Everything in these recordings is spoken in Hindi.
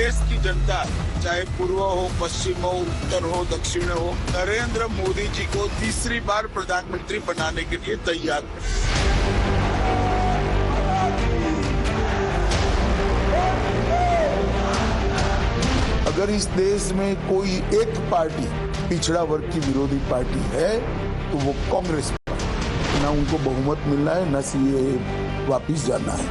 देश की जनता, चाहे पूर्व हो, पश्चिम हो, उत्तर हो, दक्षिण हो, नरेंद्र मोदी जी को तीसरी बार प्रधानमंत्री बनाने के लिए तैयार है। अगर इस देश में कोई एक पार्टी पिछड़ा वर्ग की विरोधी पार्टी है तो वो कांग्रेस पार्टी। ना उनको बहुमत मिलना है, ना सीए वापिस जाना है।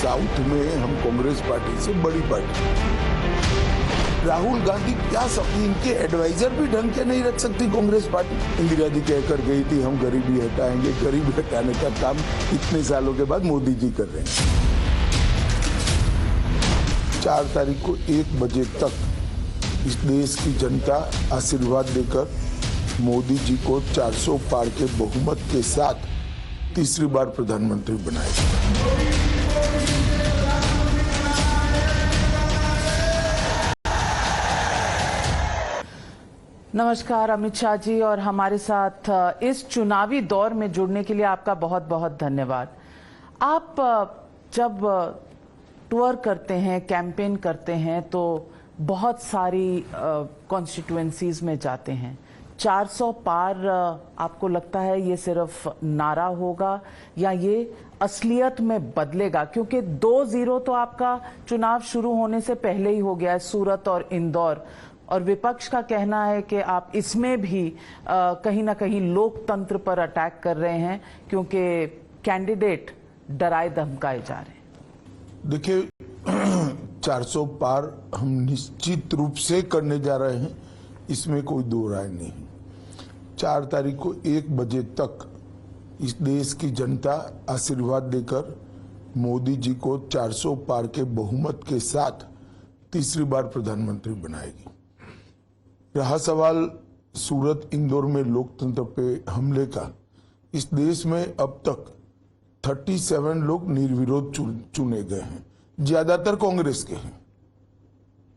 साउथ में हम कांग्रेस पार्टी से बड़ी पार्टी। राहुल गांधी क्या सकती, इनके एडवाइजर भी ढंग के नहीं रख सकती कांग्रेस पार्टी। इंदिरा जी कहकर गई थी हम गरीबी हटाएंगे, गरीबी हटाने का काम इतने सालों के बाद मोदी जी कर रहे हैं। 4 तारीख को 1 बजे तक इस देश की जनता आशीर्वाद देकर मोदी जी को 400 पार के बहुमत के साथ तीसरी बार प्रधानमंत्री बनाएगी। नमस्कार अमित शाह जी, और हमारे साथ इस चुनावी दौर में जुड़ने के लिए आपका बहुत बहुत धन्यवाद। आप जब टूर करते हैं, कैंपेन करते हैं, तो बहुत सारी कॉन्स्टिट्यूएंसीज में जाते हैं। 400 पार आपको लगता है ये सिर्फ नारा होगा या ये असलियत में बदलेगा? क्योंकि 2-0 तो आपका चुनाव शुरू होने से पहले ही हो गया है, सूरत और इंदौर, और विपक्ष का कहना है कि आप इसमें भी कहीं ना कहीं लोकतंत्र पर अटैक कर रहे हैं क्योंकि कैंडिडेट डराए धमकाए जा रहे हैं। देखिए 400 पार हम निश्चित रूप से करने जा रहे हैं, इसमें कोई दो राय नहीं। 4 तारीख को 1 बजे तक इस देश की जनता आशीर्वाद देकर मोदी जी को 400 पार के बहुमत के साथ तीसरी बार प्रधानमंत्री बनाएगी। रहा सवाल सूरत इंदौर में लोकतंत्र पे हमले का, इस देश में अब तक 37 लोग निर्विरोध चुने गए हैं, ज्यादातर कांग्रेस के हैं।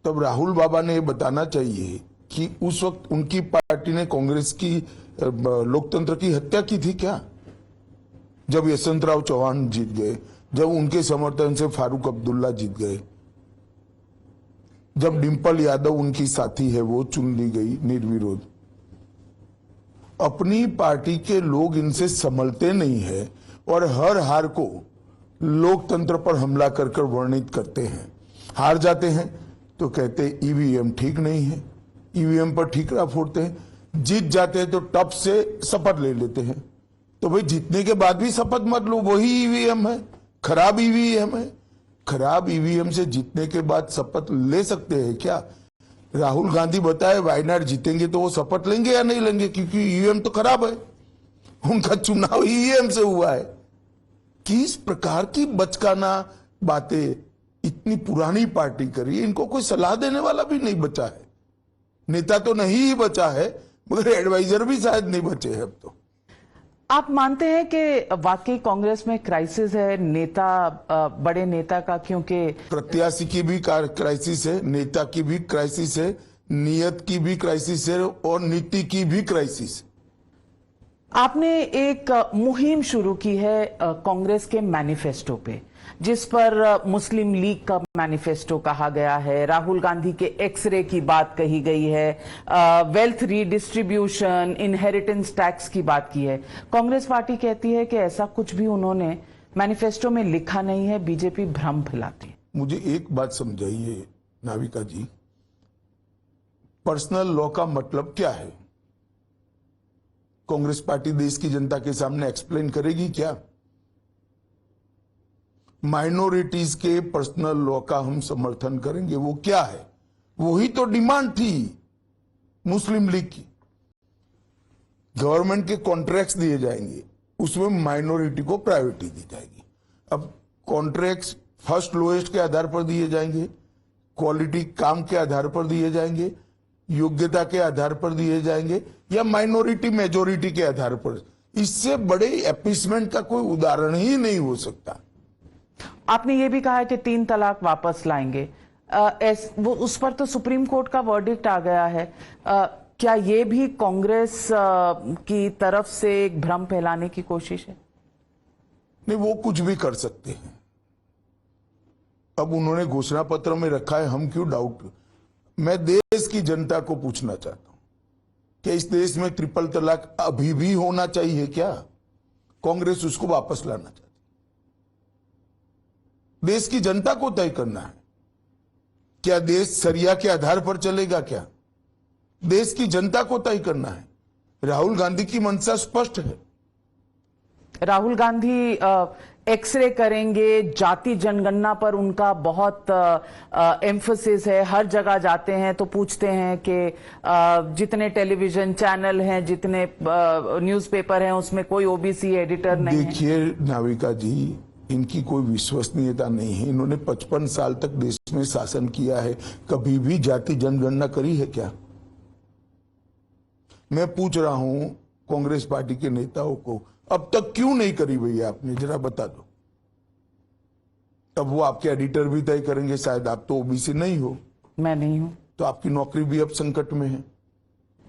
तब राहुल बाबा ने बताना चाहिए कि उस वक्त उनकी पार्टी ने कांग्रेस की लोकतंत्र की हत्या की थी क्या? जब यशवंतराव चौहान जीत गए, जब उनके समर्थन से फारूक अब्दुल्ला जीत गए, जब डिंपल यादव उनकी साथी है वो चुन ली गई निर्विरोध। अपनी पार्टी के लोग इनसे संभलते नहीं है और हर हार को लोकतंत्र पर हमला कर कर वर्णित करते हैं। हार जाते हैं तो कहते ईवीएम ठीक नहीं है, ईवीएम पर ठीकरा फोड़ते हैं। जीत जाते हैं तो टप से शपथ ले लेते हैं। तो भाई जीतने के बाद भी शपथ मत लो, वही ईवीएम है, खराब ईवीएम है। खराब ईवीएम से जीतने के बाद शपथ ले सकते हैं क्या? राहुल गांधी बताए वायनाड जीतेंगे तो वो शपथ लेंगे या नहीं लेंगे? क्योंकि ईवीएम तो खराब है, उनका चुनाव ईवीएम से हुआ है। किस प्रकार की बचकाना बातें इतनी पुरानी पार्टी करी, इनको कोई सलाह देने वाला भी नहीं बचा है। नेता तो नहीं ही बचा है, मगर एडवाइजर भी शायद नहीं बचे हैं अब तो। आप मानते हैं कि वाकई कांग्रेस में क्राइसिस है नेता, बड़े नेता का? क्योंकि प्रत्याशी की भी क्राइसिस है, नेता की भी क्राइसिस है, नियत की भी क्राइसिस है और नीति की भी क्राइसिस। आपने एक मुहिम शुरू की है कांग्रेस के मैनिफेस्टो पे, जिस पर मुस्लिम लीग का मैनिफेस्टो कहा गया है, राहुल गांधी के एक्सरे की बात कही गई है, वेल्थ रीडिस्ट्रीब्यूशन, इनहेरिटेंस टैक्स की बात की है। कांग्रेस पार्टी कहती है कि ऐसा कुछ भी उन्होंने मैनिफेस्टो में लिखा नहीं है, बीजेपी भ्रम फैलाती है। मुझे एक बात समझाइए नाविका जी, पर्सनल लॉ का मतलब क्या है? कांग्रेस पार्टी देश की जनता के सामने एक्सप्लेन करेगी क्या? माइनॉरिटीज के पर्सनल लॉ का हम समर्थन करेंगे, वो क्या है? वही तो डिमांड थी मुस्लिम लीग की। गवर्नमेंट के कॉन्ट्रैक्ट्स दिए जाएंगे, उसमें माइनॉरिटी को प्रायोरिटी दी जाएगी। अब कॉन्ट्रैक्ट्स फर्स्ट लोएस्ट के आधार पर दिए जाएंगे, क्वालिटी काम के आधार पर दिए जाएंगे, योग्यता के आधार पर दिए जाएंगे, या माइनॉरिटी मेजोरिटी के आधार पर? इससे बड़े अपीसमेंट का कोई उदाहरण ही नहीं हो सकता। आपने ये भी कहा है कि 3 तलाक वापस लाएंगे, वो उस पर तो सुप्रीम कोर्ट का वर्डिक्ट आ गया है। क्या ये भी कांग्रेस की तरफ से एक भ्रम फैलाने की कोशिश है? नहीं, वो कुछ भी कर सकते हैं, अब उन्होंने घोषणा पत्र में रखा है, हम क्यों डाउट। मैं देश की जनता को पूछना चाहता हूं कि इस देश में ट्रिपल तलाक अभी भी होना चाहिए क्या? कांग्रेस उसको वापस लाना चाहती। देश की जनता को तय करना है, क्या देश सरिया के आधार पर चलेगा क्या? देश की जनता को तय करना है। राहुल गांधी की मंशा स्पष्ट है। राहुल गांधी एक्सरे करेंगे, जाति जनगणना पर उनका बहुत एम्फसिस है। हर जगह जाते हैं तो पूछते हैं कि जितने टेलीविजन चैनल हैं, जितने न्यूज़पेपर हैं, उसमें कोई ओबीसी एडिटर नहीं है। देखिए नाविका जी, इनकी कोई विश्वसनीयता नहीं है। इन्होंने 55 साल तक देश में शासन किया है, कभी भी जाति जनगणना करी है क्या? मैं पूछ रहा हूं कांग्रेस पार्टी के नेताओं को, अब तक क्यों नहीं करी भैया आपने, जरा बता दो। अब वो आपके एडिटर भी तय करेंगे, शायद आप तो ओबीसी नहीं हो। मैं नहीं हूं। तो आपकी नौकरी भी अब संकट में है।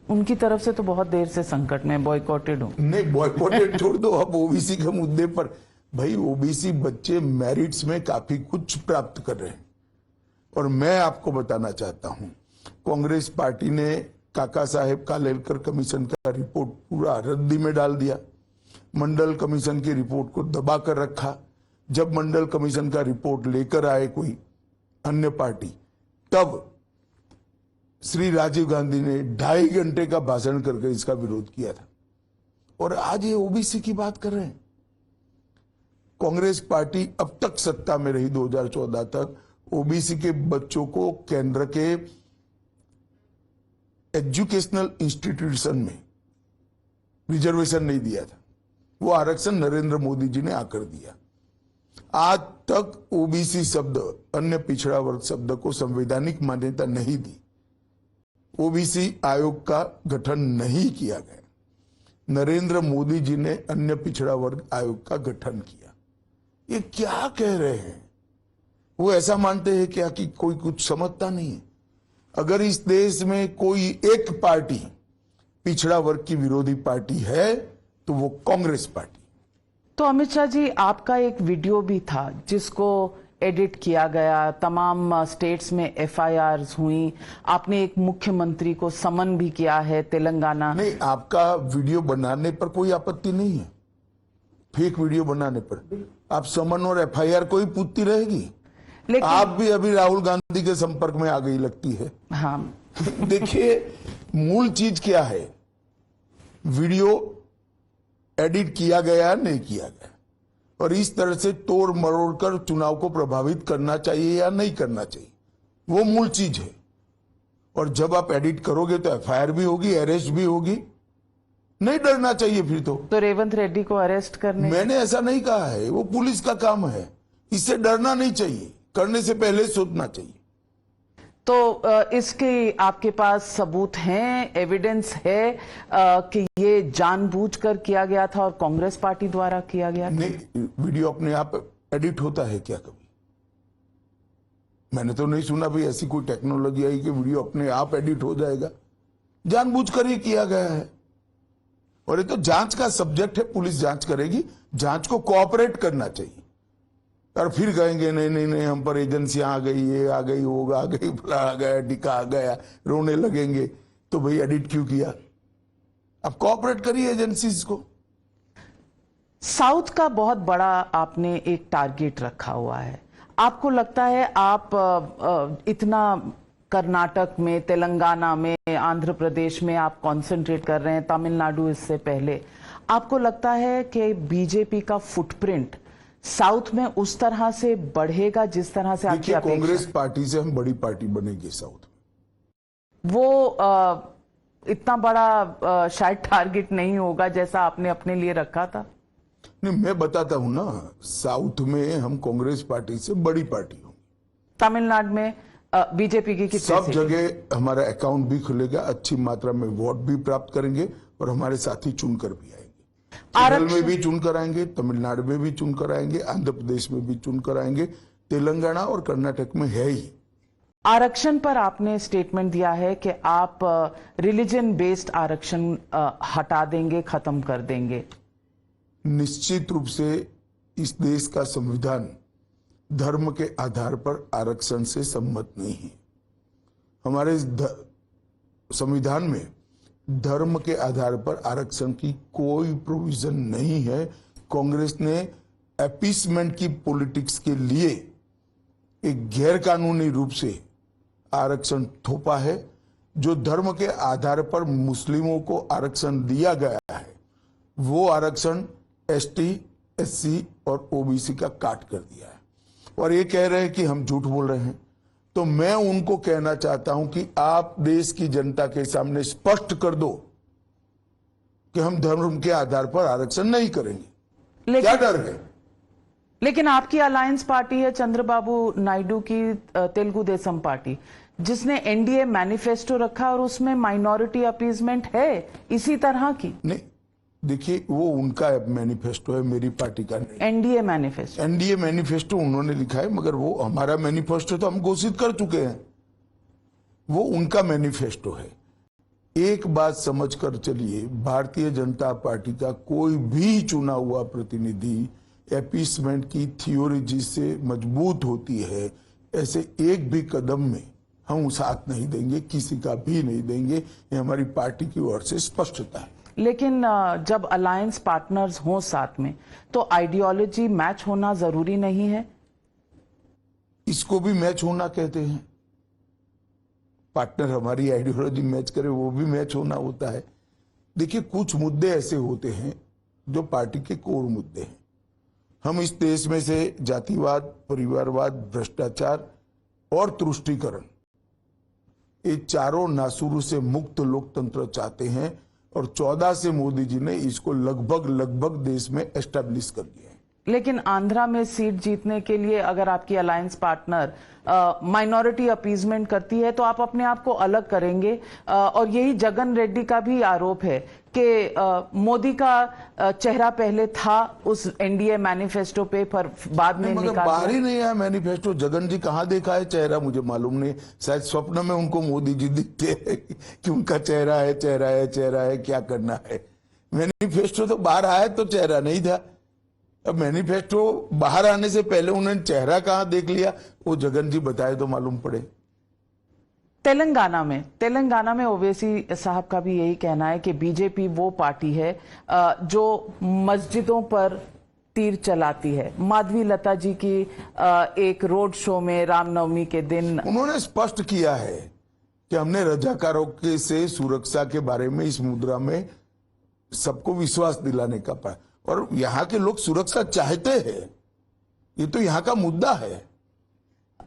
उनकी तरफ से तो बहुत देर से संकट में, बॉयकॉटेड हूं। नहीं, बॉयकॉटेड छोड़ दो, अब ओबीसी के मुद्दे पर। भाई ओबीसी बच्चे मेरिट्स में काफी कुछ प्राप्त कर रहे हैं। और मैं आपको बताना चाहता हूं, कांग्रेस पार्टी ने काका साहेब कालेलकर कमीशन का रिपोर्ट पूरा रद्दी में डाल दिया। मंडल कमीशन की रिपोर्ट को दबा कर रखा। जब मंडल कमीशन का रिपोर्ट लेकर आए कोई अन्य पार्टी, तब श्री राजीव गांधी ने 2.5 घंटे का भाषण करके इसका विरोध किया था। और आज ये ओबीसी की बात कर रहे हैं। कांग्रेस पार्टी अब तक सत्ता में रही 2014 तक, ओबीसी के बच्चों को केंद्र के एजुकेशनल इंस्टीट्यूशन में रिजर्वेशन नहीं दिया था। वो आरक्षण नरेंद्र मोदी जी ने आकर दिया। आज तक ओबीसी शब्द, अन्य पिछड़ा वर्ग शब्द को संवैधानिक मान्यता नहीं दी। ओबीसी आयोग का गठन नहीं किया गया। नरेंद्र मोदी जी ने अन्य पिछड़ा वर्ग आयोग का गठन किया। ये क्या कह रहे हैं? वो ऐसा मानते हैं क्या कि कोई कुछ समझता नहीं है? अगर इस देश में कोई एक पार्टी पिछड़ा वर्ग की विरोधी पार्टी है तो वो कांग्रेस पार्टी। तो अमित शाह जी, आपका एक वीडियो भी था जिसको एडिट किया गया, तमाम स्टेट्स में एफआईआर्स हुई, आपने एक मुख्यमंत्री को समन भी किया है तेलंगाना। नहीं, आपका वीडियो बनाने पर कोई आपत्ति नहीं है, फेक वीडियो बनाने पर। आप समन और एफआईआर को ही पूछती रहेगी। लेकिन आप भी अभी राहुल गांधी के संपर्क में आ गई लगती है। हाँ, देखिए मूल चीज क्या है, वीडियो एडिट किया गया नहीं किया गया, और इस तरह से तोड़ मरोड़ कर चुनाव को प्रभावित करना चाहिए या नहीं करना चाहिए, वो मूल चीज है। और जब आप एडिट करोगे तो एफआईआर भी होगी, अरेस्ट भी होगी। नहीं डरना चाहिए फिर तो रेवंत रेड्डी को अरेस्ट करने, मैंने ऐसा नहीं कहा है, वो पुलिस का काम है। इससे डरना नहीं चाहिए, करने से पहले सोचना चाहिए। तो इसके आपके पास सबूत हैं, एविडेंस है कि ये जानबूझकर किया गया था और कांग्रेस पार्टी द्वारा किया गया था? नहीं, वीडियो अपने आप एडिट होता है क्या कभी? मैंने तो नहीं सुना भाई ऐसी कोई टेक्नोलॉजी आई कि वीडियो अपने आप एडिट हो जाएगा। जानबूझकर ही किया गया है। और ये तो जांच का सब्जेक्ट है, पुलिस जांच करेगी, जांच को कोऑपरेट करना चाहिए। और फिर कहेंगे नहीं नहीं नहीं, हम पर एजेंसियां आ गई, ये आ गई, वो आ गई, फला आ गया, टिका आ गया, रोने लगेंगे। तो भाई एडिट क्यों किया? आप कोऑपरेट करिए एजेंसीज को। साउथ का बहुत बड़ा आपने एक टारगेट रखा हुआ है। आपको लगता है आप इतना कर्नाटक में, तेलंगाना में, आंध्र प्रदेश में आप कंसंट्रेट कर रहे हैं, तमिलनाडु इससे पहले, आपको लगता है कि बीजेपी का फुटप्रिंट साउथ में उस तरह से बढ़ेगा जिस तरह से आपकी अपेक्षा? कांग्रेस पार्टी से हम बड़ी पार्टी बनेगी साउथ में। वो इतना बड़ा शायद टारगेट नहीं होगा जैसा आपने अपने लिए रखा था। नहीं, मैं बताता हूं ना, साउथ में हम कांग्रेस पार्टी से बड़ी पार्टी होंगे। तमिलनाडु में बीजेपी की कितनी सब सीट? जगह हमारा अकाउंट भी खुलेगा, अच्छी मात्रा में वोट भी प्राप्त करेंगे और हमारे साथी चुनकर भी आएंगे। केरल में भी चुनकर आएंगे, तमिलनाडु में भी चुनकर आएंगे, आंध्र प्रदेश में भी चुनकर आएंगे, तेलंगाना और कर्नाटक में है ही। आरक्षण पर आपने स्टेटमेंट दिया है कि आप रिलीजन बेस्ड आरक्षण हटा देंगे, खत्म कर देंगे। निश्चित रूप से इस देश का संविधान धर्म के आधार पर आरक्षण से सम्मत नहीं है। हमारे संविधान में धर्म के आधार पर आरक्षण की कोई प्रोविजन नहीं है। कांग्रेस ने अपीसमेंट की पॉलिटिक्स के लिए एक गैर कानूनी रूप से आरक्षण थोपा है। जो धर्म के आधार पर मुस्लिमों को आरक्षण दिया गया है वो आरक्षण एसटी, एससी और ओबीसी का काट कर दिया है। और ये कह रहे हैं कि हम झूठ बोल रहे हैं, तो मैं उनको कहना चाहता हूं कि आप देश की जनता के सामने स्पष्ट कर दो कि हम धर्म के आधार पर आरक्षण नहीं करेंगे। क्या डर है? लेकिन आपकी अलायंस पार्टी है चंद्रबाबू नायडू की तेलुगु देशम पार्टी, जिसने एनडीए मैनिफेस्टो रखा और उसमें माइनॉरिटी अपीजमेंट है इसी तरह की। नहीं, देखिए वो उनका मैनिफेस्टो है, मेरी पार्टी का नहीं। एनडीए मैनिफेस्टो, एनडीए मैनिफेस्टो उन्होंने लिखा है, मगर वो हमारा मैनिफेस्टो तो हम घोषित कर चुके हैं, वो उनका मैनिफेस्टो है। एक बात समझ कर चलिए, भारतीय जनता पार्टी का कोई भी चुना हुआ प्रतिनिधि अपीसमेंट की थियोलॉजी से मजबूत होती है, ऐसे एक भी कदम में हम साथ नहीं देंगे, किसी का भी नहीं देंगे। ये हमारी पार्टी की ओर से स्पष्टता है। लेकिन जब अलायंस पार्टनर्स हों साथ में तो आइडियोलॉजी मैच होना जरूरी नहीं है? इसको भी मैच होना कहते हैं। पार्टनर हमारी आइडियोलॉजी मैच करे वो भी मैच होना होता है। देखिए, कुछ मुद्दे ऐसे होते हैं जो पार्टी के कोर मुद्दे हैं। हम इस देश में से जातिवाद, परिवारवाद, भ्रष्टाचार और तुष्टीकरण, ये चारों नासूरों से मुक्त लोकतंत्र चाहते हैं और 14 से मोदी जी ने इसको लगभग देश में एस्टेब्लिश कर दिया है। लेकिन आंध्रा में सीट जीतने के लिए अगर आपकी अलायंस पार्टनर माइनॉरिटी अपीजमेंट करती है तो आप अपने आप को अलग करेंगे। और यही जगन रेड्डी का भी आरोप है कि मोदी का चेहरा पहले था उस एनडीए मैनिफेस्टो पे, पर बाद में मगर बाहर ही नहीं आया मैनिफेस्टो। जगन जी कहाँ देखा है चेहरा, मुझे मालूम नहीं। शायद स्वप्न में उनको मोदी जी दिखते हैं कि उनका चेहरा है, चेहरा है, चेहरा है, क्या करना है। मैनिफेस्टो तो बाहर आया तो चेहरा नहीं था। अब मैनिफेस्टो बाहर आने से पहले उन्होंने चेहरा कहाँ देख लिया, वो जगन जी बताए तो मालूम पड़े। तेलंगाना में ओवैसी साहब का भी यही कहना है कि बीजेपी वो पार्टी है जो मस्जिदों पर तीर चलाती है। माधवी लता जी की एक रोड शो में रामनवमी के दिन उन्होंने स्पष्ट किया है कि हमने रजाकारों के से सुरक्षा के बारे में इस मुद्रा में सबको विश्वास दिलाने का पाया, और यहाँ के लोग सुरक्षा चाहते हैं। ये तो यहाँ का मुद्दा है।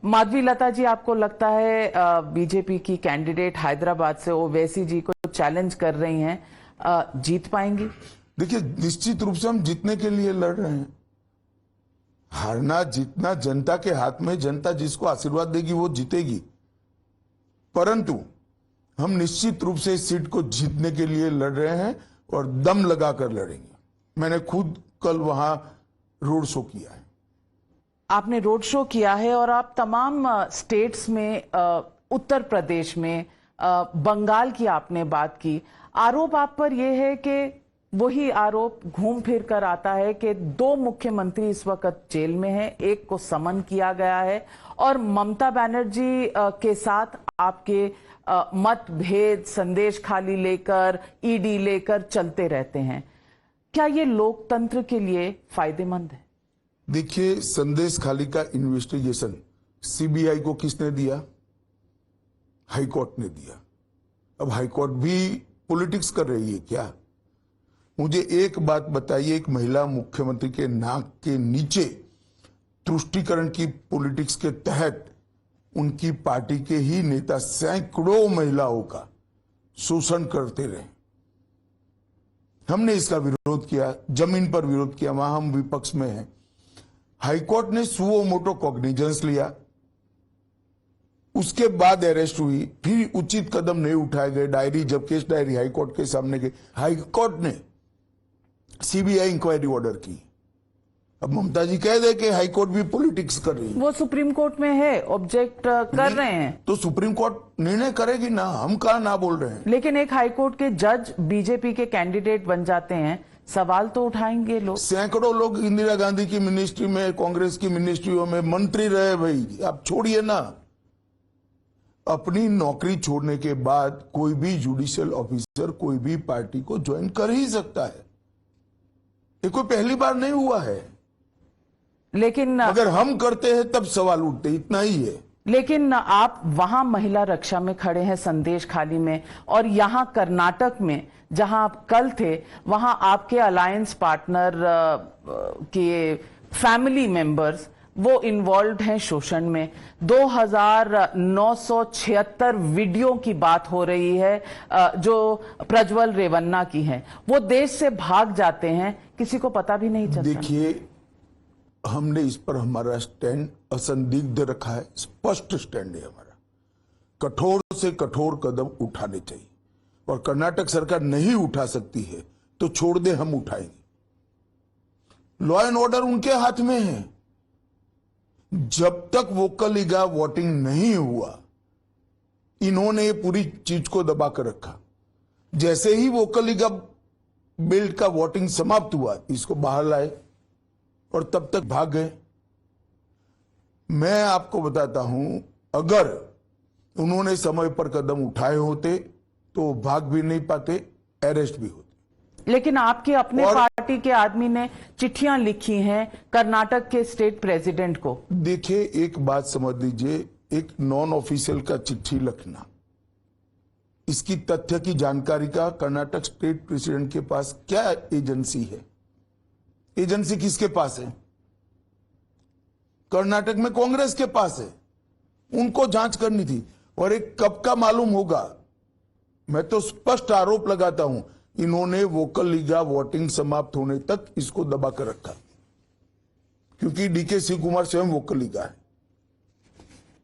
माधवी लता जी, आपको लगता है बीजेपी की कैंडिडेट हैदराबाद से ओवैसी जी को चैलेंज कर रही हैं, जीत पाएंगी? देखिए, निश्चित रूप से हम जीतने के लिए लड़ रहे हैं। हारना जीतना जनता के हाथ में, जनता जिसको आशीर्वाद देगी वो जीतेगी। परंतु हम निश्चित रूप से इस सीट को जीतने के लिए लड़ रहे हैं और दम लगाकर लड़ेंगे। मैंने खुद कल वहां रोड शो किया है। आपने रोड शो किया है और आप तमाम स्टेट्स में, उत्तर प्रदेश में, बंगाल की आपने बात की। आरोप आप पर यह है कि वही आरोप घूम फिर कर आता है कि 2 मुख्यमंत्री इस वक्त जेल में हैं, एक को समन किया गया है और ममता बनर्जी के साथ आपके मतभेद, संदेश खाली लेकर, ईडी लेकर चलते रहते हैं। क्या ये लोकतंत्र के लिए फायदेमंद है? देखिए, संदेश खाली का इन्वेस्टिगेशन सीबीआई को किसने दिया? हाईकोर्ट ने दिया। अब हाईकोर्ट भी पॉलिटिक्स कर रही है क्या? मुझे एक बात बताइए, एक महिला मुख्यमंत्री के नाक के नीचे तुष्टीकरण की पॉलिटिक्स के तहत उनकी पार्टी के ही नेता सैकड़ों महिलाओं का शोषण करते रहे। हमने इसका विरोध किया, जमीन पर विरोध किया, वहां हम विपक्ष में हैं। हाईकोर्ट ने सुओ मोटो कॉग्निजेंस लिया, उसके बाद अरेस्ट हुई, फिर उचित कदम नहीं उठाए गए। डायरी, जब केस डायरी हाईकोर्ट के सामने गई, हाईकोर्ट ने सीबीआई इंक्वायरी ऑर्डर की। अब ममता जी कह दे कि हाईकोर्ट भी पॉलिटिक्स कर रही है। वो सुप्रीम कोर्ट में है, ऑब्जेक्ट कर रहे हैं, तो सुप्रीम कोर्ट निर्णय करेगी ना, हम कहा ना बोल रहे हैं। लेकिन एक हाईकोर्ट के जज बीजेपी के कैंडिडेट बन जाते हैं, सवाल तो उठाएंगे लोग। सैकड़ों लोग इंदिरा गांधी की मिनिस्ट्री में, कांग्रेस की मिनिस्ट्रियों में मंत्री रहे भाई, आप छोड़िए ना। अपनी नौकरी छोड़ने के बाद कोई भी जुडिशियल ऑफिसर कोई भी पार्टी को ज्वाइन कर ही सकता है, ये कोई पहली बार नहीं हुआ है। लेकिन अगर हम करते हैं तब सवाल उठते, इतना ही है। लेकिन आप वहां महिला रक्षा में खड़े हैं संदेश खाली में, और यहां कर्नाटक में जहां आप कल थे वहां आपके अलायंस पार्टनर के फैमिली मेंबर्स वो इन्वॉल्व हैं शोषण में। 2976 वीडियो की बात हो रही है जो प्रज्वल रेवन्ना की हैं, वो देश से भाग जाते हैं, किसी को पता भी नहीं चलता। देखिए, हमने इस पर हमारा स्टैंड असंदिग्ध रखा है, स्पष्ट स्टैंड है हमारा। कठोर से कठोर कदम उठाने चाहिए, और कर्नाटक सरकार नहीं उठा सकती है तो छोड़ दे, हम उठाएंगे। लॉ एंड ऑर्डर उनके हाथ में है। जब तक वोकलिगा वोटिंग नहीं हुआ, इन्होंने ये पूरी चीज को दबा कर रखा। जैसे ही वोकलिगा बिल का वोटिंग समाप्त हुआ, इसको बाहर लाए और तब तक भाग गए। मैं आपको बताता हूं, अगर उन्होंने समय पर कदम उठाए होते तो भाग भी नहीं पाते, अरेस्ट भी होते। लेकिन आपके अपने पार्टी के आदमी ने चिट्ठियां लिखी हैं कर्नाटक के स्टेट प्रेसिडेंट को। देखिए, एक बात समझ लीजिए, एक नॉन ऑफिशियल का चिट्ठी लिखना, इसकी तथ्य की जानकारी का कर्नाटक स्टेट प्रेसिडेंट के पास क्या एजेंसी है? एजेंसी किसके पास है? कर्नाटक में कांग्रेस के पास है। उनको जांच करनी थी। और एक कब का मालूम होगा? मैं तो स्पष्ट आरोप लगाता हूं, इन्होंने वोकलिगा वोटिंग समाप्त होने तक इसको दबा कर रखा, क्योंकि डीके शिव कुमार स्वयं वोकलिगा है।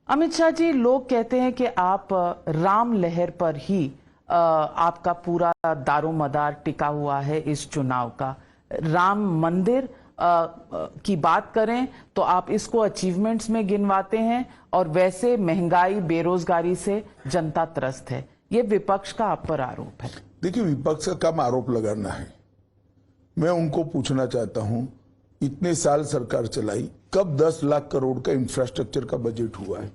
अमित शाह जी, लोग कहते हैं कि आप राम लहर पर ही आपका पूरा दारोमदार टिका हुआ है इस चुनाव का। राम मंदिर की बात करें तो आप इसको अचीवमेंट्स में गिनवाते हैं, और वैसे महंगाई बेरोजगारी से जनता त्रस्त है। ये विपक्ष का आप पर आरोप है। देखिए, विपक्ष का काम आरोप लगाना है। मैं उनको पूछना चाहता हूं, इतने साल सरकार चलाई, कब 10 लाख करोड़ का इंफ्रास्ट्रक्चर का बजट हुआ है?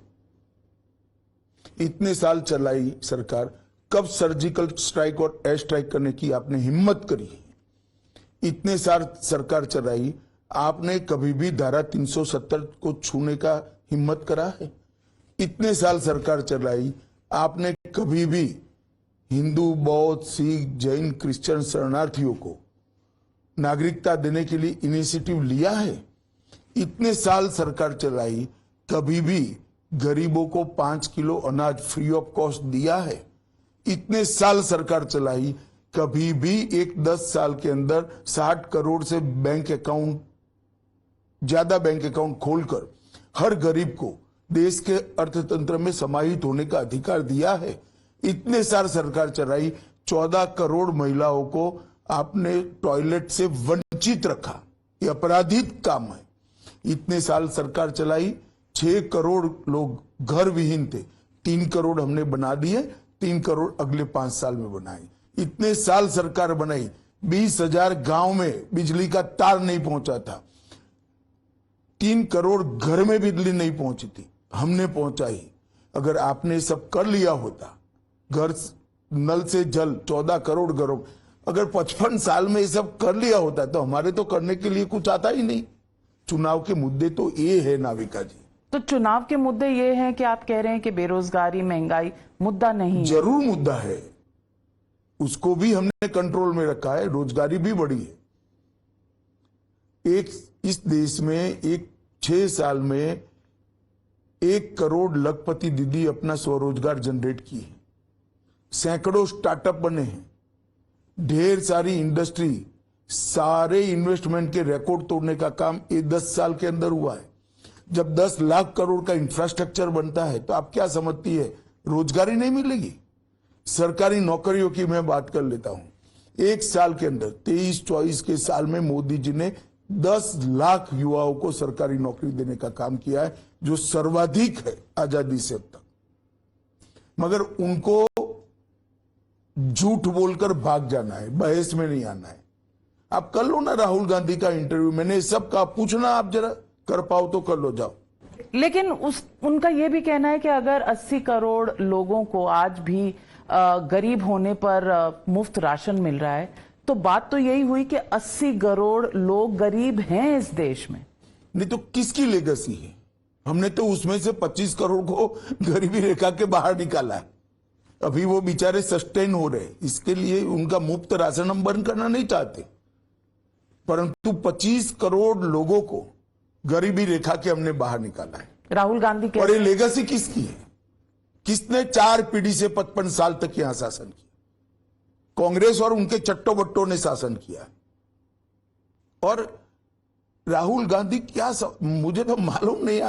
इतने साल चलाई सरकार, कब सर्जिकल स्ट्राइक और एयर स्ट्राइक करने की आपने हिम्मत करी? इतने साल सरकार चलाई, आपने कभी भी धारा 370 को छूने का हिम्मत करा है? इतने साल सरकार चलाई, आपने कभी भी हिंदू, बौद्ध, सिख, जैन, क्रिश्चियन शरणार्थियों को नागरिकता देने के लिए इनिशिएटिव लिया है? इतने साल सरकार चलाई, कभी भी गरीबों को 5 किलो अनाज फ्री ऑफ कॉस्ट दिया है? इतने साल सरकार चलाई, कभी भी एक 10 साल के अंदर 60 करोड़ से ज्यादा बैंक अकाउंट खोलकर हर गरीब को देश के अर्थतंत्र में समाहित होने का अधिकार दिया है? इतने साल सरकार चलाई, 14 करोड़ महिलाओं को आपने टॉयलेट से वंचित रखा, ये आपराधिक काम है। इतने साल सरकार चलाई, 6 करोड़ लोग घर विहीन थे, 3 करोड़ हमने बना दिए, 3 करोड़ अगले 5 साल में बनाए। इतने साल सरकार बनाई, 20,000 गांव में बिजली का तार नहीं पहुंचा था, 3 करोड़ घर में बिजली नहीं पहुंची थी, हमने पहुंचाई। अगर आपने सब कर लिया होता, घर नल से जल 14 करोड़ घरों, अगर 55 साल में ये सब कर लिया होता तो हमारे तो करने के लिए कुछ आता ही नहीं। चुनाव के मुद्दे तो ये है नाविका जी। तो चुनाव के मुद्दे ये हैं कि आप कह रहे हैं कि बेरोजगारी, महंगाई मुद्दा नहीं है। जरूर मुद्दा है, उसको भी हमने कंट्रोल में रखा है, रोजगारी भी बढ़ी है। इस देश में एक 6 साल में 1 करोड़ लखपति दीदी अपना स्वरोजगार जनरेट की है, सैकड़ों स्टार्टअप बने हैं, ढेर सारी इंडस्ट्री, सारे इन्वेस्टमेंट के रिकॉर्ड तोड़ने का काम ये 10 साल के अंदर हुआ है। जब 10 लाख करोड़ का इंफ्रास्ट्रक्चर बनता है तो आप क्या समझती है, रोजगारी नहीं मिलेगी? सरकारी नौकरियों की मैं बात कर लेता हूं। एक साल के अंदर 23-24 के साल में मोदी जी ने 10 लाख युवाओं को सरकारी नौकरी देने का काम किया है, जो सर्वाधिक है आजादी से अब तक। मगर उनको झूठ बोलकर भाग जाना है, बहस में नहीं आना है। आप कर लो ना राहुल गांधी का इंटरव्यू, मैंने सब कहा, पूछना आप जरा, कर पाओ तो कर लो, जाओ। लेकिन उनका यह भी कहना है कि अगर 80 करोड़ लोगों को आज भी गरीब होने पर मुफ्त राशन मिल रहा है, तो बात तो यही हुई कि 80 करोड़ लोग गरीब हैं इस देश में। नहीं तो किसकी लेगेसी है? हमने तो उसमें से 25 करोड़ को गरीबी रेखा के बाहर निकाला है। अभी वो बेचारे सस्टेन हो रहे, इसके लिए उनका मुफ्त राशन हम बंद करना नहीं चाहते, परंतु 25 करोड़ लोगों को गरीबी रेखा के हमने बाहर निकाला है। राहुल गांधी और ये लेगेसी किसकी है? किसने 4 पीढ़ी से 55 साल तक यहां शासन किया? कांग्रेस और उनके चट्टो बट्टों ने शासन किया। और राहुल गांधी क्या मुझे तो मालूम नहीं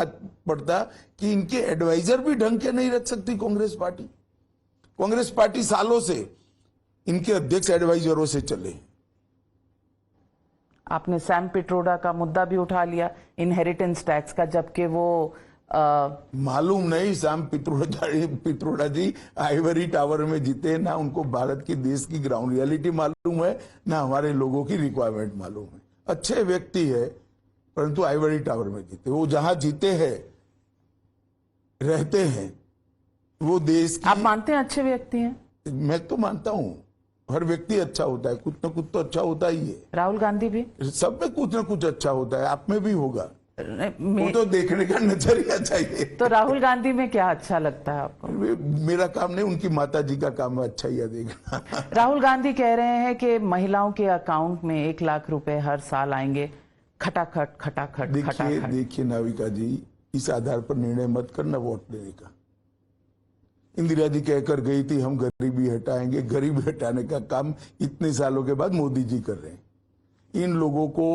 पड़ता कि इनके एडवाइजर भी ढंग के नहीं रख सकती कांग्रेस पार्टी। कांग्रेस पार्टी सालों से इनके अध्यक्ष एडवाइजरों से चले। आपने सैम पिट्रोडा का मुद्दा भी उठा लिया, इनहेरिटेंस टैक्स का, जबकि वो मालूम नहीं सैम पित्रोडा जी आइवरी टावर में जीते, ना उनको भारत की देश की ग्राउंड रियलिटी मालूम है, ना हमारे लोगों की रिक्वायरमेंट मालूम है। अच्छे व्यक्ति है, परंतु आइवरी टावर में जीते। वो जहां जीते हैं, रहते हैं, वो देश की। आप मानते हैं अच्छे व्यक्ति हैं? मैं तो मानता हूं, हर व्यक्ति अच्छा होता है, कुछ ना कुछ तो अच्छा होता ही है। राहुल गांधी भी? सब में कुछ ना कुछ अच्छा होता है, आप में भी होगा, वो तो देखने का नजरिया चाहिए। तो राहुल गांधी में क्या अच्छा लगता है आपको? मेरा काम नहीं, उनकी माता जी का काम है अच्छा ही देखना। राहुल गांधी कह रहे हैं कि महिलाओं के अकाउंट में 1 लाख रुपए हर साल आएंगे, खटाखट खटाखट। देखिए नाविका जी, इस आधार पर निर्णय मत करना वोट देने का। इंदिरा जी कहकर गई थी हम गरीबी हटाएंगे, गरीबी हटाने का काम इतने सालों के बाद मोदी जी कर रहे हैं। इन लोगों को,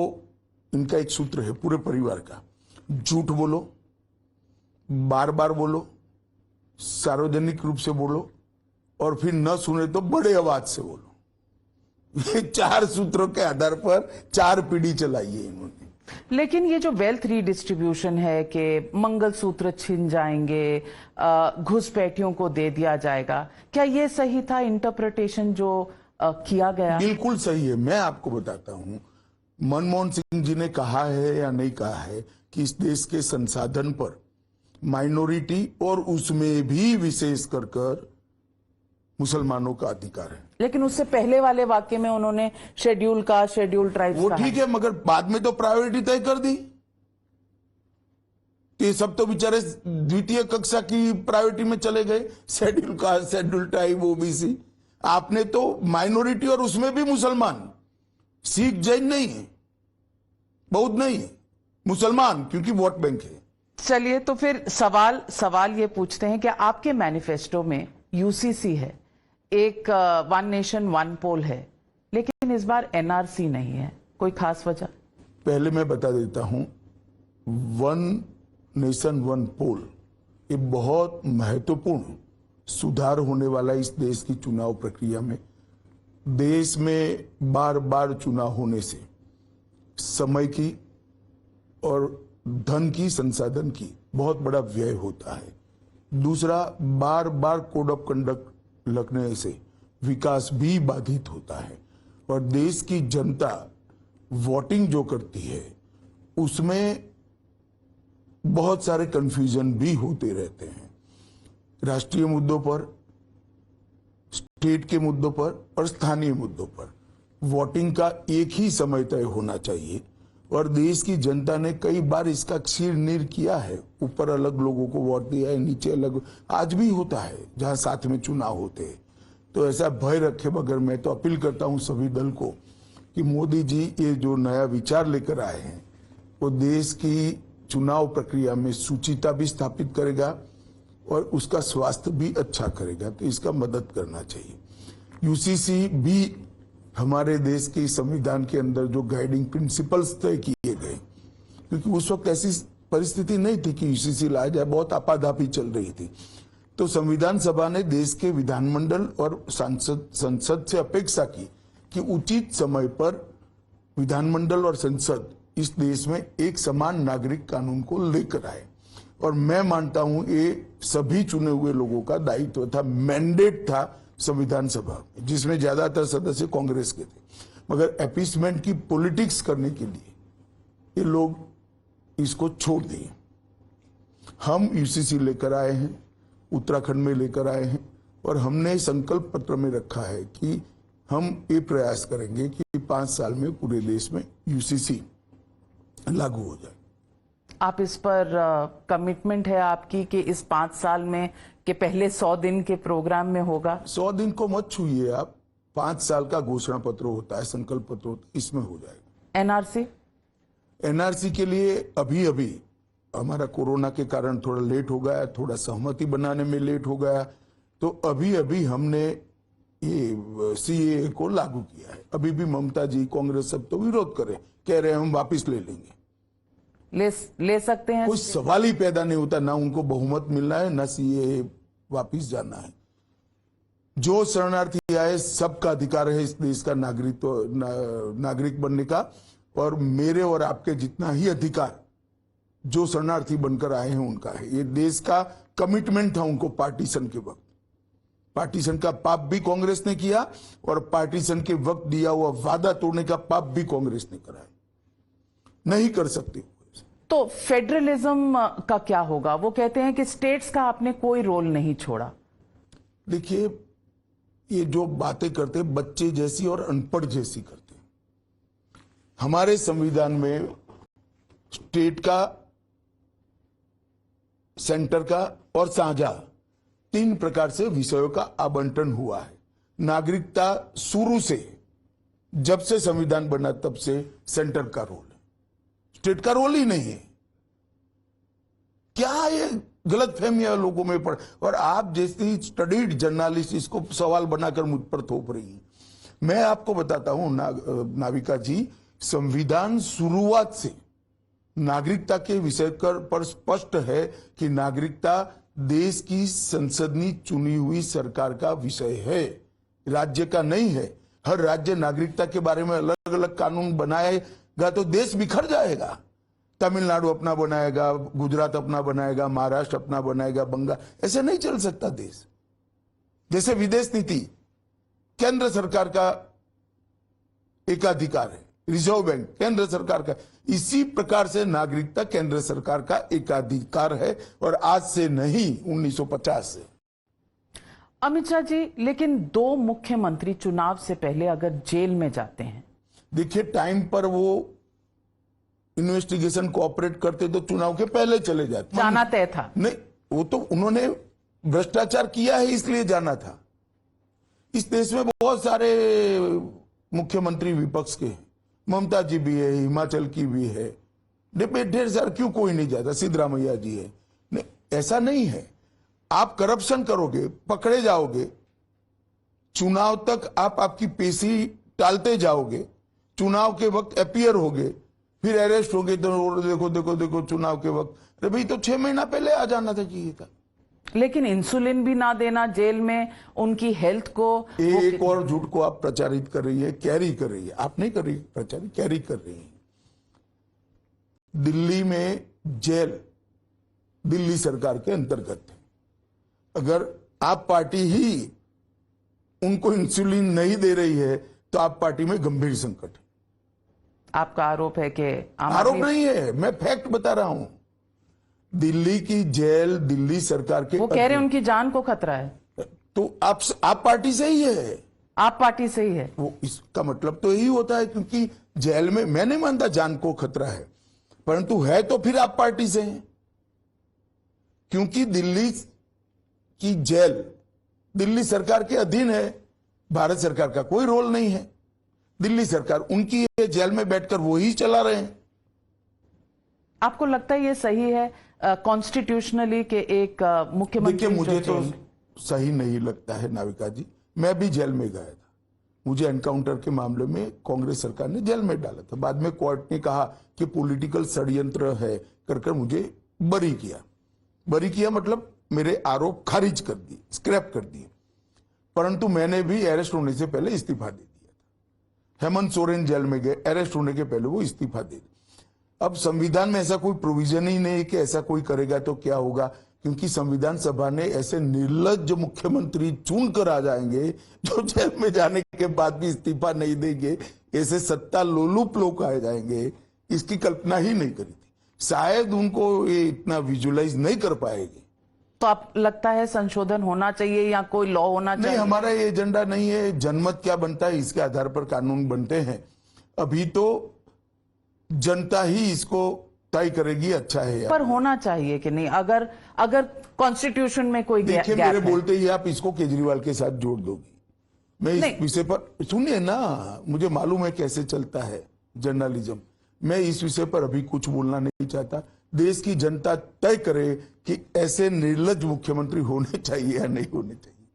इनका एक सूत्र है पूरे परिवार का, झूठ बोलो, बार बार बोलो, सार्वजनिक रूप से बोलो, और फिर न सुने तो बड़े आवाज से बोलो। ये 4 सूत्रों के आधार पर 4 पीढ़ी चलाई है इन्होंने। लेकिन ये जो वेल्थ रीडिस्ट्रीब्यूशन है कि मंगलसूत्र छिन जाएंगे, घुसपैठियों को दे दिया जाएगा, क्या ये सही था इंटरप्रिटेशन जो किया गया? बिल्कुल सही है। मैं आपको बताता हूं, मनमोहन सिंह जी ने कहा है या नहीं कहा है कि इस देश के संसाधन पर माइनॉरिटी और उसमें भी विशेष कर मुसलमानों का अधिकार है। लेकिन उससे पहले वाले वाक्य में उन्होंने शेड्यूल ट्राइब्स वो ठीक है, मगर बाद में तो प्रायोरिटी तय कर दी। ये सब तो बेचारे द्वितीय कक्षा की प्रायोरिटी में चले गए, schedule caste, schedule tribe, OBC. आपने तो माइनॉरिटी और उसमें भी मुसलमान, सिख जैन नहीं है, बौद्ध नहीं है, मुसलमान, क्योंकि वोट बैंक है। चलिए, तो फिर सवाल ये पूछते हैं कि आपके मैनिफेस्टो में यूसीसी है, एक वन नेशन वन पोल है, लेकिन इस बार एनआरसी नहीं है, कोई खास वजह? पहले मैं बता देता हूं, वन नेशन वन पोल ये बहुत महत्वपूर्ण सुधार होने वाला इस देश की चुनाव प्रक्रिया में। देश में बार बार चुनाव होने से समय की और धन की, संसाधन की बहुत बड़ा व्यय होता है। दूसरा, बार बार कोड ऑफ कंडक्ट लगने से विकास भी बाधित होता है, और देश की जनता वोटिंग जो करती है उसमें बहुत सारे कंफ्यूजन भी होते रहते हैं, राष्ट्रीय मुद्दों पर, स्टेट के मुद्दों पर और स्थानीय मुद्दों पर। वोटिंग का एक ही समय तय होना चाहिए, और देश की जनता ने कई बार इसका क्षीर नीर किया है। ऊपर अलग लोगों को वोट दिया है, नीचे अलग, आज भी होता है जहां साथ में चुनाव होते हैं। तो ऐसा भय रखे बगैर मैं तो अपील करता हूं सभी दल को कि मोदी जी ये जो नया विचार लेकर आए हैं वो देश की चुनाव प्रक्रिया में सुचिता भी स्थापित करेगा और उसका स्वास्थ्य भी अच्छा करेगा, तो इसका मदद करना चाहिए। यूसीसी भी हमारे देश के संविधान के अंदर जो गाइडिंग प्रिंसिपल्स तय किए गए, क्योंकि उस वक्त ऐसी परिस्थिति नहीं थी कि यूसीसी लाया जाए, बहुत आपाधापी चल रही थी। तो संविधान सभा ने देश के विधानमंडल और संसद से अपेक्षा की कि उचित समय पर विधानमंडल और संसद इस देश में एक समान नागरिक कानून को लेकर आए, और मैं मानता हूं ये सभी चुने हुए लोगों का दायित्व था, मैंडेट था संविधान सभा, जिसमें ज्यादातर सदस्य कांग्रेस के थे। मगर अपीसमेंट की पॉलिटिक्स करने के लिए ये लोग इसको छोड़ दिए। हम यूसीसी लेकर आए हैं, उत्तराखंड में लेकर आए हैं, और हमने संकल्प पत्र में रखा है कि हम ये प्रयास करेंगे कि 5 साल में पूरे देश में यूसीसी लागू हो जाए। आप इस पर कमिटमेंट है आपकी कि इस 5 साल में के पहले 100 दिन के प्रोग्राम में होगा? 100 दिन को मत छूइए आप, 5 साल का घोषणा पत्र होता है, संकल्प पत्र होता है, इसमें हो जाएगा। एनआरसी? एनआरसी के लिए अभी हमारा कोरोना के कारण थोड़ा लेट हो गया, थोड़ा सहमति बनाने में लेट हो गया, तो अभी हमने ये सीए को लागू किया है। अभी भी ममता जी, कांग्रेस सब तो विरोध करे, कह रहे हैं हम वापस ले लेंगे। ले सकते हैं? कोई सवाल ही पैदा नहीं होता, ना उनको बहुमत मिलना है, ना सीए वापस जाना है। जो शरणार्थी आए सबका अधिकार है इस देश का नागरिक बनने का, और मेरे और आपके जितना ही अधिकार जो शरणार्थी बनकर आए हैं उनका है। ये देश का कमिटमेंट था उनको पार्टीशन के वक्त। पार्टीशन का पाप भी कांग्रेस ने किया, और पार्टीशन के वक्त दिया हुआ वादा तोड़ने का पाप भी कांग्रेस ने करा है। नहीं कर सकती। तो फेडरलिज्म का क्या होगा? वो कहते हैं कि स्टेट्स का आपने कोई रोल नहीं छोड़ा। देखिए, ये जो बातें करते बच्चे जैसी और अनपढ़ जैसी करते हैं। हमारे संविधान में स्टेट का, सेंटर का और साझा 3 प्रकार से विषयों का आवंटन हुआ है। नागरिकता शुरू से, जब से संविधान बना तब से सेंटर का रोल है, स्टेट का रोल ही नहीं है। क्या ये गलत फहमियां लोगों में पड़, और आप जैसी स्टडीड जर्नलिस्ट इसको सवाल बनाकर मुझ पर थोप रही हैं। मैं आपको बताता हूं नाविका जी, संविधान शुरुआत से नागरिकता के विषय पर स्पष्ट है कि नागरिकता देश की संसदीय चुनी हुई सरकार का विषय है, राज्य का नहीं है। हर राज्य नागरिकता के बारे में अलग अलग कानून बनाएगा तो देश बिखर जाएगा। तमिलनाडु अपना बनाएगा, गुजरात अपना बनाएगा, महाराष्ट्र अपना बनाएगा, बंगाल, ऐसे नहीं चल सकता देश। जैसे विदेश नीति केंद्र सरकार का एकाधिकार है, रिजर्व बैंक केंद्र सरकार का, इसी प्रकार से नागरिकता केंद्र सरकार का एकाधिकार है, और आज से नहीं 1950 से। अमित शाह जी, लेकिन 2 मुख्यमंत्री चुनाव से पहले अगर जेल में जाते हैं, देखिए टाइम पर वो इन्वेस्टिगेशन कोऑपरेट करते तो चुनाव के पहले चले जाते। जाना तय था? नहीं, वो तो उन्होंने भ्रष्टाचार किया है इसलिए जाना था। इस देश में बहुत सारे मुख्यमंत्री विपक्ष के, ममता जी भी है, हिमाचल की भी है, ढेर सारे, क्यों कोई नहीं जाता? सिद्धरामैया जी है। नहीं, ऐसा नहीं है। आप करप्शन करोगे, पकड़े जाओगे, चुनाव तक आप आपकी पेशी टालते जाओगे, चुनाव के वक्त अपीयर होगे, फिर अरेस्ट होगे, तो देखो देखो देखो चुनाव के वक्त, अरे भाई तो 6 महीना पहले आ जाना था, चाहिए था। लेकिन इंसुलिन भी ना देना जेल में, उनकी हेल्थ को, एक और झूठ को आप प्रचारित कर रही है, कैरी कर रही है। आप नहीं कर रही प्रचारित, कैरी कर रही है। दिल्ली में जेल दिल्ली सरकार के अंतर्गत है। अगर आप पार्टी ही उनको इंसुलिन नहीं दे रही है तो आप पार्टी में गंभीर संकट है। आपका आरोप है कि आरोप नहीं है, मैं फैक्ट बता रहा हूं। दिल्ली की जेल दिल्ली सरकार के, वो कह रहे हैं उनकी जान को खतरा है। तो आप पार्टी से ही है। आप पार्टी से ही है। वो इसका मतलब तो यही होता है, क्योंकि जेल में, मैं नहीं मानता जान को खतरा है, परंतु है तो फिर आप पार्टी से हैं। क्योंकि दिल्ली की जेल दिल्ली सरकार के अधीन है, भारत सरकार का कोई रोल नहीं है। दिल्ली सरकार उनकी जेल में बैठकर वो ही चला रहे हैं। आपको लगता है ये सही है कॉन्स्टिट्यूशनली के एक मुख्यमंत्री? देखिए, मुझे तो सही नहीं लगता है नाविका जी। मैं भी जेल में गया था, मुझे एनकाउंटर के मामले में कांग्रेस सरकार ने जेल में डाला था। बाद में कोर्ट ने कहा कि पॉलिटिकल षड्यंत्र है कर मुझे बरी किया मतलब मेरे आरोप खारिज कर दिए, स्क्रैप कर दिए। परंतु मैंने भी अरेस्ट होने से पहले इस्तीफा दे दिया था। हेमंत सोरेन जेल में गए, अरेस्ट होने के पहले वो इस्तीफा दे दिया। अब संविधान में ऐसा कोई प्रोविजन ही नहीं कि ऐसा कोई करेगा तो क्या होगा। क्योंकि संविधान सभा ने ऐसे निर्लज्ज मुख्यमंत्री चुन कर आ जाएंगे जो जेल में जाने के बाद भी इस्तीफा नहीं देंगे, ऐसे सत्ता लोलुप लोग आ जाएंगे, इसकी कल्पना ही नहीं करी थी। शायद उनको ये इतना विजुलाइज नहीं कर पाएंगे। तो आप लगता है संशोधन होना चाहिए या कोई लॉ होना चाहिए? नहीं, हमारा ये एजेंडा नहीं है। जनमत क्या बनता है इसके आधार पर कानून बनते हैं। अभी तो जनता ही इसको तय करेगी अच्छा है या पर होना चाहिए कि नहीं? अगर कॉन्स्टिट्यूशन में कोई देखिए, गैप मेरे है। बोलते ही आप इसको केजरीवाल के साथ जोड़ दोगी। मैं इस विषय पर, सुनिए ना, मुझे मालूम है कैसे चलता है जर्नलिज्म। मैं इस विषय पर अभी कुछ बोलना नहीं चाहता। देश की जनता तय करे कि ऐसे निर्लज्ज मुख्यमंत्री होने चाहिए या नहीं होने चाहिए।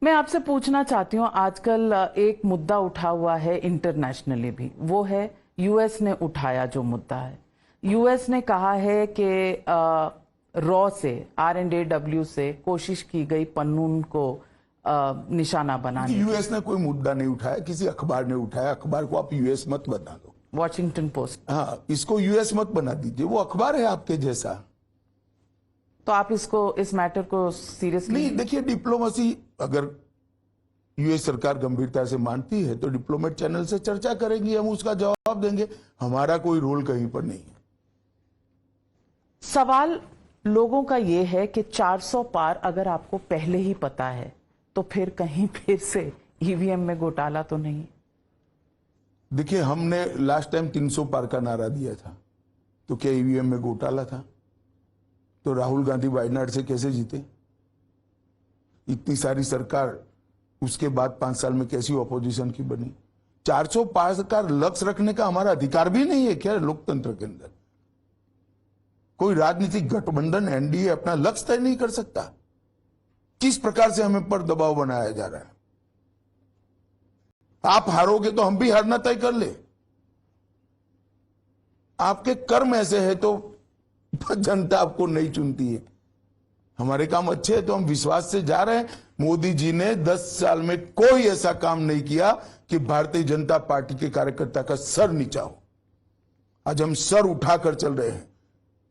मैं आपसे पूछना चाहती हूं, आजकल एक मुद्दा उठा हुआ है इंटरनेशनली भी, वो है यूएस ने उठाया जो मुद्दा है। यूएस ने कहा है कि रॉ से, R&AW से कोशिश की गई कानून को निशाना बनाने की। यूएस ने कोई मुद्दा नहीं उठाया, किसी अखबार ने उठाया। अखबार को आप यूएस मत बना दो, वॉशिंगटन पोस्ट। हाँ, इसको यूएस मत बना दीजिए, वो अखबार है आपके जैसा। तो आप इस मैटर को सीरियसली नहीं, देखिए, डिप्लोमेसी अगर यूएस सरकार गंभीरता से मानती है तो डिप्लोमेट चैनल से चर्चा करेंगी, हम उसका जवाब देंगे। हमारा कोई रोल कहीं पर नहीं है। सवाल लोगों का ये है कि 400 पार अगर आपको पहले ही पता है तो फिर कहीं फिर से ईवीएम में घोटाला तो नहीं? देखिए, हमने लास्ट टाइम 300 पार का नारा दिया था, तो क्या ईवीएम में घोटाला था? तो राहुल गांधी वायनाड से कैसे जीते? इतनी सारी सरकार, उसके बाद 5 साल में कैसी ऑपोजिशन की बनी? 400 पार का लक्ष्य रखने का हमारा अधिकार भी नहीं है क्या लोकतंत्र के अंदर? कोई राजनीतिक गठबंधन एनडीए अपना लक्ष्य तय नहीं कर सकता? किस प्रकार से हमें पर दबाव बनाया जा रहा है? आप हारोगे तो हम भी हारना तय कर ले। आपके कर्म ऐसे है तो जनता आपको नहीं चुनती है। हमारे काम अच्छे हैं तो हम विश्वास से जा रहे हैं। मोदी जी ने 10 साल में कोई ऐसा काम नहीं किया कि भारतीय जनता पार्टी के कार्यकर्ता का सर नीचा हो। आज हम सर उठाकर चल रहे हैं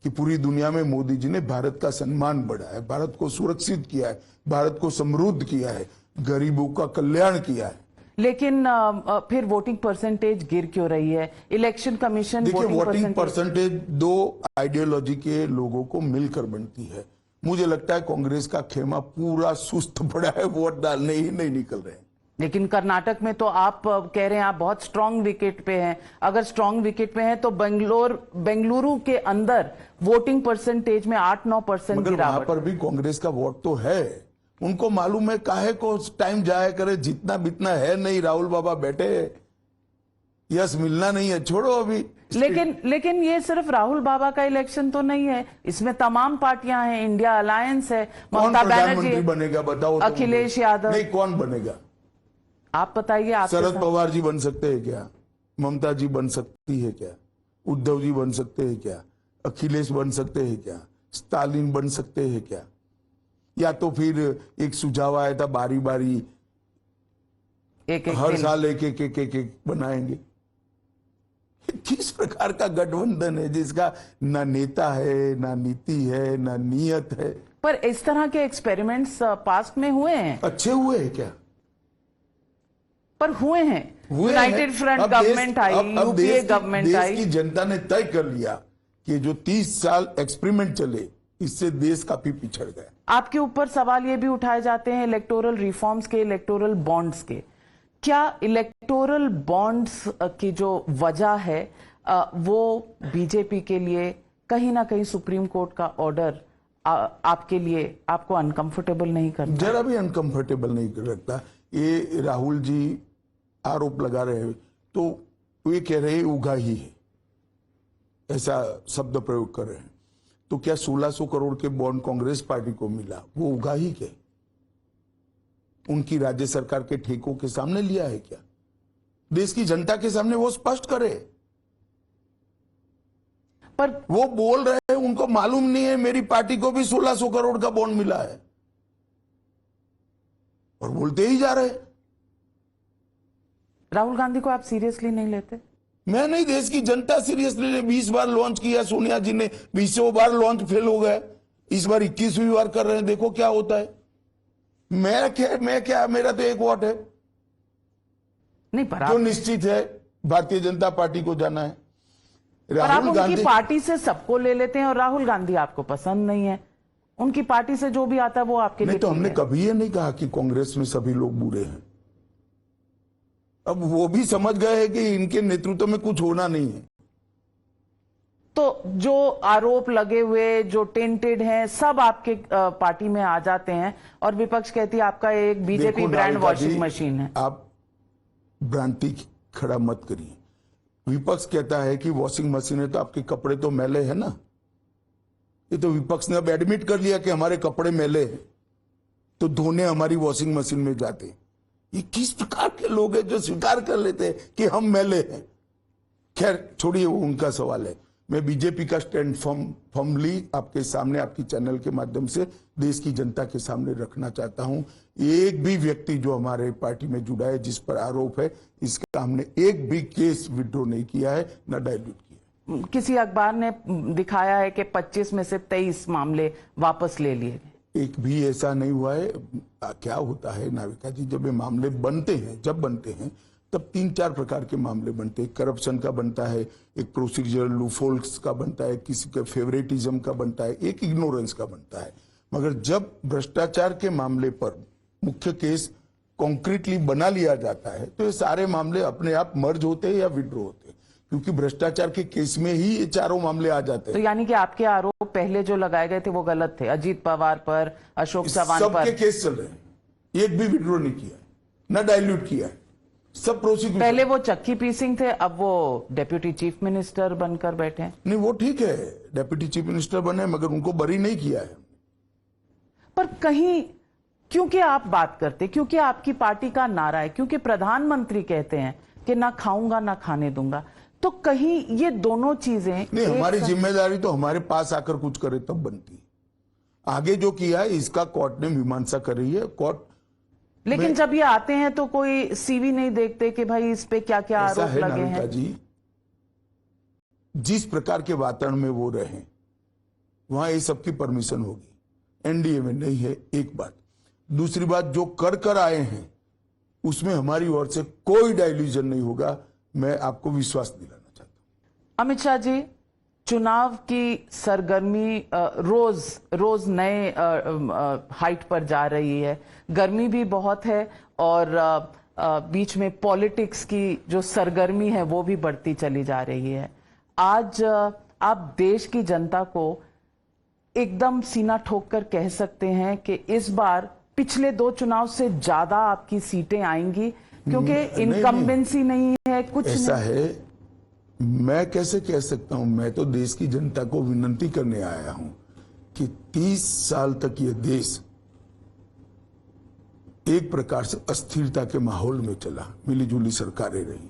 कि पूरी दुनिया में मोदी जी ने भारत का सम्मान बढ़ाया है, भारत को सुरक्षित किया है, भारत को समृद्ध किया है, गरीबों का कल्याण किया है। लेकिन फिर वोटिंग परसेंटेज गिर क्यों रही है? इलेक्शन कमीशन देखिए, वोटिंग परसेंटेज 2 आइडियोलॉजी के लोगों को मिलकर बनती है। मुझे लगता है कांग्रेस का खेमा पूरा सुस्त पड़ा है, वोट डालने ही नहीं निकल रहे हैं। लेकिन कर्नाटक में तो आप कह रहे हैं आप बहुत स्ट्रांग विकेट पे हैं। अगर स्ट्रांग विकेट पे हैं तो बेंगलुरु के अंदर वोटिंग परसेंटेज में 8-9% मगर वहां गिरावट। पर भी कांग्रेस का वोट तो है। उनको मालूम है काहे को टाइम जाया करे, जितना बितना है नहीं। राहुल बाबा बैठे, यस मिलना नहीं है, छोड़ो अभी। लेकिन ये सिर्फ राहुल बाबा का इलेक्शन तो नहीं है, इसमें तमाम पार्टियां हैं, इंडिया अलायंस है, कौन ममता प्रधानमंत्री बनर्जी बनेगा बताओ तो अखिलेश मुझे। यादव। नहीं, कौन बनेगा? आप बताइए। आप शरद पवार जी बन सकते हैं क्या? ममता जी बन सकती है क्या? उद्धव जी बन सकते हैं क्या? अखिलेश बन सकते हैं क्या? स्टालिन बन सकते हैं क्या? या तो फिर एक सुझाव आया था बारी बारी एक हर साल एक बनाएंगे। किस प्रकार का गठबंधन है जिसका ना नेता है, ना नीति है, ना नीयत है? पर इस तरह के एक्सपेरिमेंट्स पास्ट में हुए हैं। अच्छे हुए हैं क्या? पर हुए हैं। यूनाइटेड फ्रंट गवर्नमेंट आई, यूपीए गवर्नमेंट आई। देश की जनता ने तय कर लिया कि जो 30 साल एक्सपेरिमेंट चले, इससे देश काफी पिछड़ गया। आपके ऊपर सवाल ये भी उठाए जाते हैं इलेक्टोरल रिफॉर्म्स के, इलेक्टोरल बॉन्ड्स के। क्या इलेक्टोरल बॉन्ड्स की जो वजह है वो बीजेपी के लिए कहीं ना कहीं सुप्रीम कोर्ट का ऑर्डर आपके लिए आपको अनकंफर्टेबल नहीं करता? जरा भी अनकंफर्टेबल नहीं लगता। ये राहुल जी आरोप लगा रहे हैं तो ये कह रहे हैं उगाही है, ऐसा शब्द प्रयोग कर रहे हैं। तो क्या 1600 करोड़ के बॉन्ड कांग्रेस पार्टी को मिला, वो उगाही के उनकी राज्य सरकार के ठेकों के सामने लिया है क्या? देश की जनता के सामने वो स्पष्ट करे। पर वो बोल रहे हैं उनको मालूम नहीं है मेरी पार्टी को भी 1600 करोड़ का बॉन्ड मिला है, और बोलते ही जा रहे। राहुल गांधी को आप सीरियसली नहीं लेते? मैं नहीं, देश की जनता सीरियसली ले। 20 बार लॉन्च किया सोनिया जी ने, 20 बार लॉन्च फेल हो गया। इस बार 21वीं बार कर रहे हैं, देखो क्या होता है। मैं क्या मेरा तो एक वोट है नहीं, पर जो आप, निश्चित है, भारतीय जनता पार्टी को जाना है। पर आप उनकी पार्टी से सबको ले लेते हैं और राहुल गांधी आपको पसंद नहीं है। उनकी पार्टी से जो भी आता है वो आपके लिए नहीं, तो ठीक हमने है। कभी ये नहीं कहा कि कांग्रेस में सभी लोग बुरे हैं। अब वो भी समझ गए हैं कि इनके नेतृत्व में कुछ होना नहीं है। तो जो आरोप लगे हुए, जो टेंटेड हैं, सब आपके पार्टी में आ जाते हैं और विपक्ष कहती है आपका एक बीजेपी देखो ब्रांड नाविका जी, वॉशिंग मशीन है। आप भ्रांति खड़ा मत करिए। विपक्ष कहता है कि वॉशिंग मशीन है तो आपके कपड़े तो मैले हैं ना। ये तो विपक्ष ने अब एडमिट कर लिया कि हमारे कपड़े मैले हैं, तो धोने हमारी वॉशिंग मशीन में जाते हैं। ये किस प्रकार के लोग हैं जो स्वीकार कर लेते हैं कि हम मैले हैं। खैर छोड़िए, वो उनका सवाल है। मैं बीजेपी का स्टैंड फॉर्मली आपके सामने, आपकी चैनल के माध्यम से देश की जनता के सामने रखना चाहता हूं। एक भी व्यक्ति जो हमारे पार्टी में जुड़ा है जिस पर आरोप है, इसका हमने एक भी केस विड्रॉ नहीं किया है, न डायल्यूट किया। किसी अखबार ने दिखाया है कि 25 में से 23 मामले वापस ले लिए गए। एक भी ऐसा नहीं हुआ है। क्या होता है नाविका जी, जब ये मामले बनते हैं, जब बनते हैं तब 3-4 प्रकार के मामले बनते हैं। करप्शन का बनता है, एक प्रोसीजरल लूफोल्स का बनता है, किसी का फेवरेटिज्म का बनता है, एक इग्नोरेंस का बनता है। मगर जब भ्रष्टाचार के मामले पर मुख्य केस कॉन्क्रीटली बना लिया जाता है तो ये सारे मामले अपने आप मर्ज होते हैं या विड्रॉ होते हैं, क्योंकि भ्रष्टाचार के केस में ही ये चारों मामले आ जाते तो हैं। यानी कि आपके आरोप पहले जो लगाए गए थे वो गलत थे, अजीत पवार पर, अशोक चव्हाण सबके पर। केस चल रहे हैं, एक भी विड्रॉ नहीं किया है, न डायल्यूट किया है, सब प्रोसिक्यूशन। पहले वो चक्की पी सिंह थे, अब वो डेप्यूटी चीफ मिनिस्टर बनकर बैठे हैं। नहीं, वो ठीक है, डेप्यूटी चीफ मिनिस्टर बने, मगर उनको बरी नहीं किया है। पर कहीं क्योंकि आप बात करते, क्योंकि आपकी पार्टी का नारा है, क्योंकि प्रधानमंत्री कहते हैं कि ना खाऊंगा ना खाने दूंगा, तो कहीं ये दोनों चीजें नहीं, हमारी जिम्मेदारी तो हमारे पास आकर कुछ करे तब बनती है। आगे जो किया है इसका कोर्ट ने मीमांसा कर रही है। कोर्ट लेकिन जब ये आते हैं तो कोई सीवी नहीं देखते कि भाई इस पे क्या क्या ऐसा आरोप है लगे नाविका हैं। जी, जिस प्रकार के वातावरण में वो रहे वहां ये सबकी परमिशन होगी, एनडीए में नहीं है, एक बात। दूसरी बात, जो कर आए हैं उसमें हमारी ओर से कोई डाइल्यूजन नहीं होगा, मैं आपको विश्वास दिलाना चाहता हूं। अमित शाह जी, चुनाव की सरगर्मी रोज नए हाइट पर जा रही है, गर्मी भी बहुत है और बीच में पॉलिटिक्स की जो सरगर्मी है वो भी बढ़ती चली जा रही है। आज आप देश की जनता को एकदम सीना ठोक कर कह सकते हैं कि इस बार पिछले 2 चुनाव से ज्यादा आपकी सीटें आएंगी, क्योंकि इनकम्बेंसी नहीं है, कुछ ऐसा नहीं। है, मैं कैसे कह सकता हूं। मैं तो देश की जनता को विनती करने आया हूं कि 30 साल तक ये देश एक प्रकार से अस्थिरता के माहौल में चला, मिलीजुली सरकारें रही।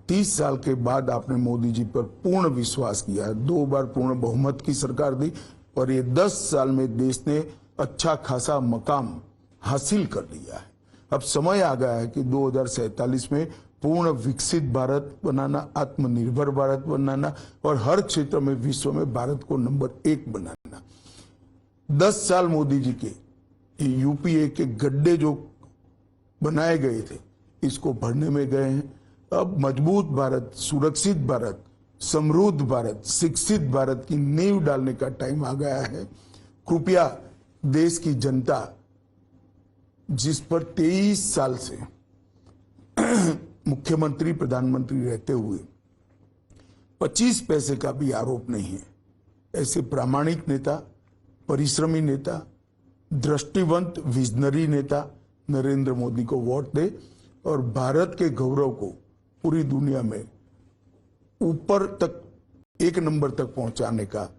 30 साल के बाद आपने मोदी जी पर पूर्ण विश्वास किया, 2 बार पूर्ण बहुमत की सरकार दी और ये 10 साल में देश ने अच्छा खासा मकाम हासिल कर लिया है। अब समय आ गया है कि 2047 में पूर्ण विकसित भारत बनाना, आत्मनिर्भर भारत बनाना और हर क्षेत्र में विश्व में भारत को नंबर 1 बनाना। 10 साल मोदी जी के यूपीए के गड्ढे जो बनाए गए थे इसको भरने में गए हैं। अब मजबूत भारत, सुरक्षित भारत, समृद्ध भारत, शिक्षित भारत की नींव डालने का टाइम आ गया है। कृपया देश की जनता जिस पर 23 साल से मुख्यमंत्री प्रधानमंत्री रहते हुए 25 पैसे का भी आरोप नहीं है, ऐसे प्रामाणिक नेता, परिश्रमी नेता, दृष्टिवंत विजनरी नेता नरेंद्र मोदी को वोट दे और भारत के गौरव को पूरी दुनिया में ऊपर तक, 1 नंबर तक पहुंचाने का,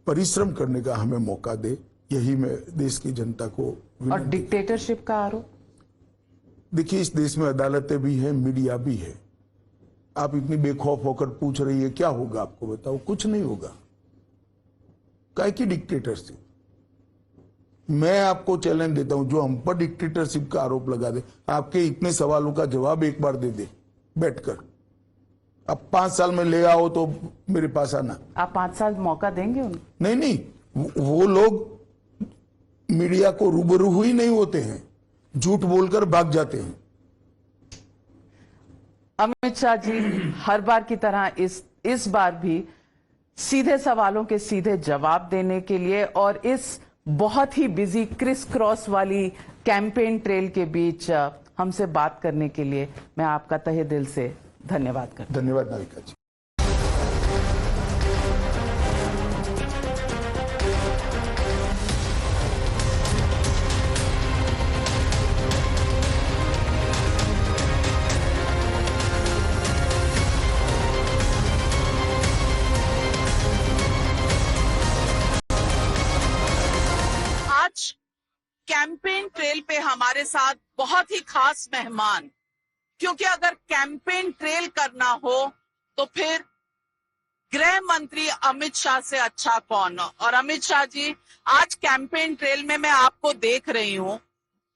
परिश्रम करने का हमें मौका दे। यही मैं देश की जनता को और डिक्टेटरशिप का आरोप, देखिए इस देश में अदालतें भी हैं, मीडिया भी है। आप इतनी बेखौफ होकर पूछ रही है क्या होगा, आपको बताओ, कुछ नहीं होगा। काहे की डिक्टेटरशिप? मैं आपको चैलेंज देता हूं, जो हम पर डिक्टेटरशिप का आरोप लगा दे, आपके इतने सवालों का जवाब एक बार दे दे बैठकर। अब 5 साल में ले आओ तो मेरे पास आना। आप 5 साल मौका देंगे उनको? नहीं, वो लोग मीडिया को रूबरू ही नहीं होते हैं, झूठ बोलकर भाग जाते हैं। अमित शाह जी हर बार की तरह इस बार भी सीधे सवालों के सीधे जवाब देने के लिए और इस बहुत ही बिजी क्रिस क्रॉस वाली कैंपेन ट्रेल के बीच हमसे बात करने के लिए मैं आपका तहे दिल से धन्यवाद करता हूं। धन्यवाद नाविका जी। कैंपेन ट्रेल पे हमारे साथ बहुत ही खास मेहमान, क्योंकि अगर कैंपेन ट्रेल करना हो तो फिर गृह मंत्री अमित शाह से अच्छा कौन। और अमित शाह जी आज कैंपेन ट्रेल में मैं आपको देख रही हूं,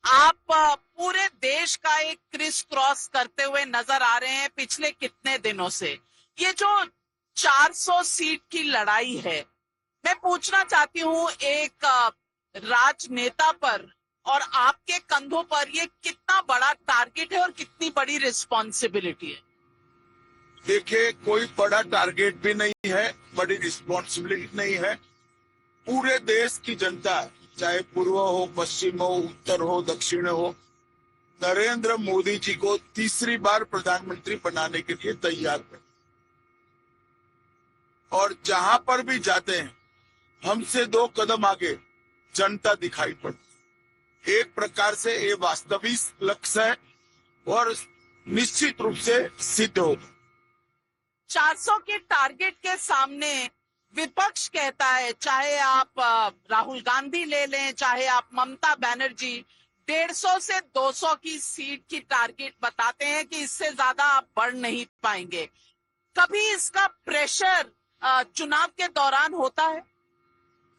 आप पूरे देश का एक क्रिस क्रॉस करते हुए नजर आ रहे हैं पिछले कितने दिनों से। ये जो 400 सीट की लड़ाई है, मैं पूछना चाहती हूं एक राजनेता पर और आपके कंधों पर ये कितना बड़ा टारगेट है और कितनी बड़ी रिस्पॉन्सिबिलिटी है। देखिए, कोई बड़ा टारगेट भी नहीं है, बड़ी रिस्पॉन्सिबिलिटी नहीं है। पूरे देश की जनता, चाहे पूर्व हो, पश्चिम हो, उत्तर हो, दक्षिण हो, नरेंद्र मोदी जी को तीसरी बार प्रधानमंत्री बनाने के लिए तैयार है। और जहां पर भी जाते हैं हमसे 2 कदम आगे जनता दिखाई पड़ती। एक प्रकार से ये वास्तविक लक्ष्य है और निश्चित रूप से सिद्ध होगा। 400 के टारगेट के सामने विपक्ष कहता है, चाहे आप राहुल गांधी ले लें, चाहे आप ममता बनर्जी, 150 से 200 की सीट की टारगेट बताते हैं कि इससे ज्यादा आप बढ़ नहीं पाएंगे। कभी इसका प्रेशर चुनाव के दौरान होता है?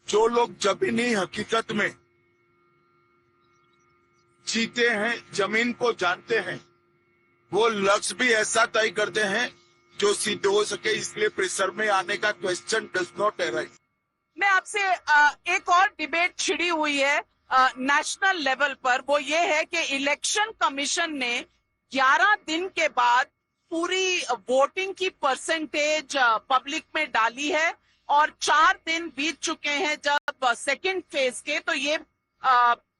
जो लोग जमीनी हकीकत में जीते हैं, जमीन को जानते हैं, वो लक्ष्य भी ऐसा तय करते हैं जो सिद्ध हो सके, इसलिए प्रेशर में आने का क्वेश्चन डज नॉट अराइज। मैं आपसे एक और डिबेट छिड़ी हुई है नेशनल लेवल पर, वो ये है कि इलेक्शन कमीशन ने 11 दिन के बाद पूरी वोटिंग की परसेंटेज पब्लिक में डाली है और 4 दिन बीत चुके हैं जब सेकंड फेज के, तो ये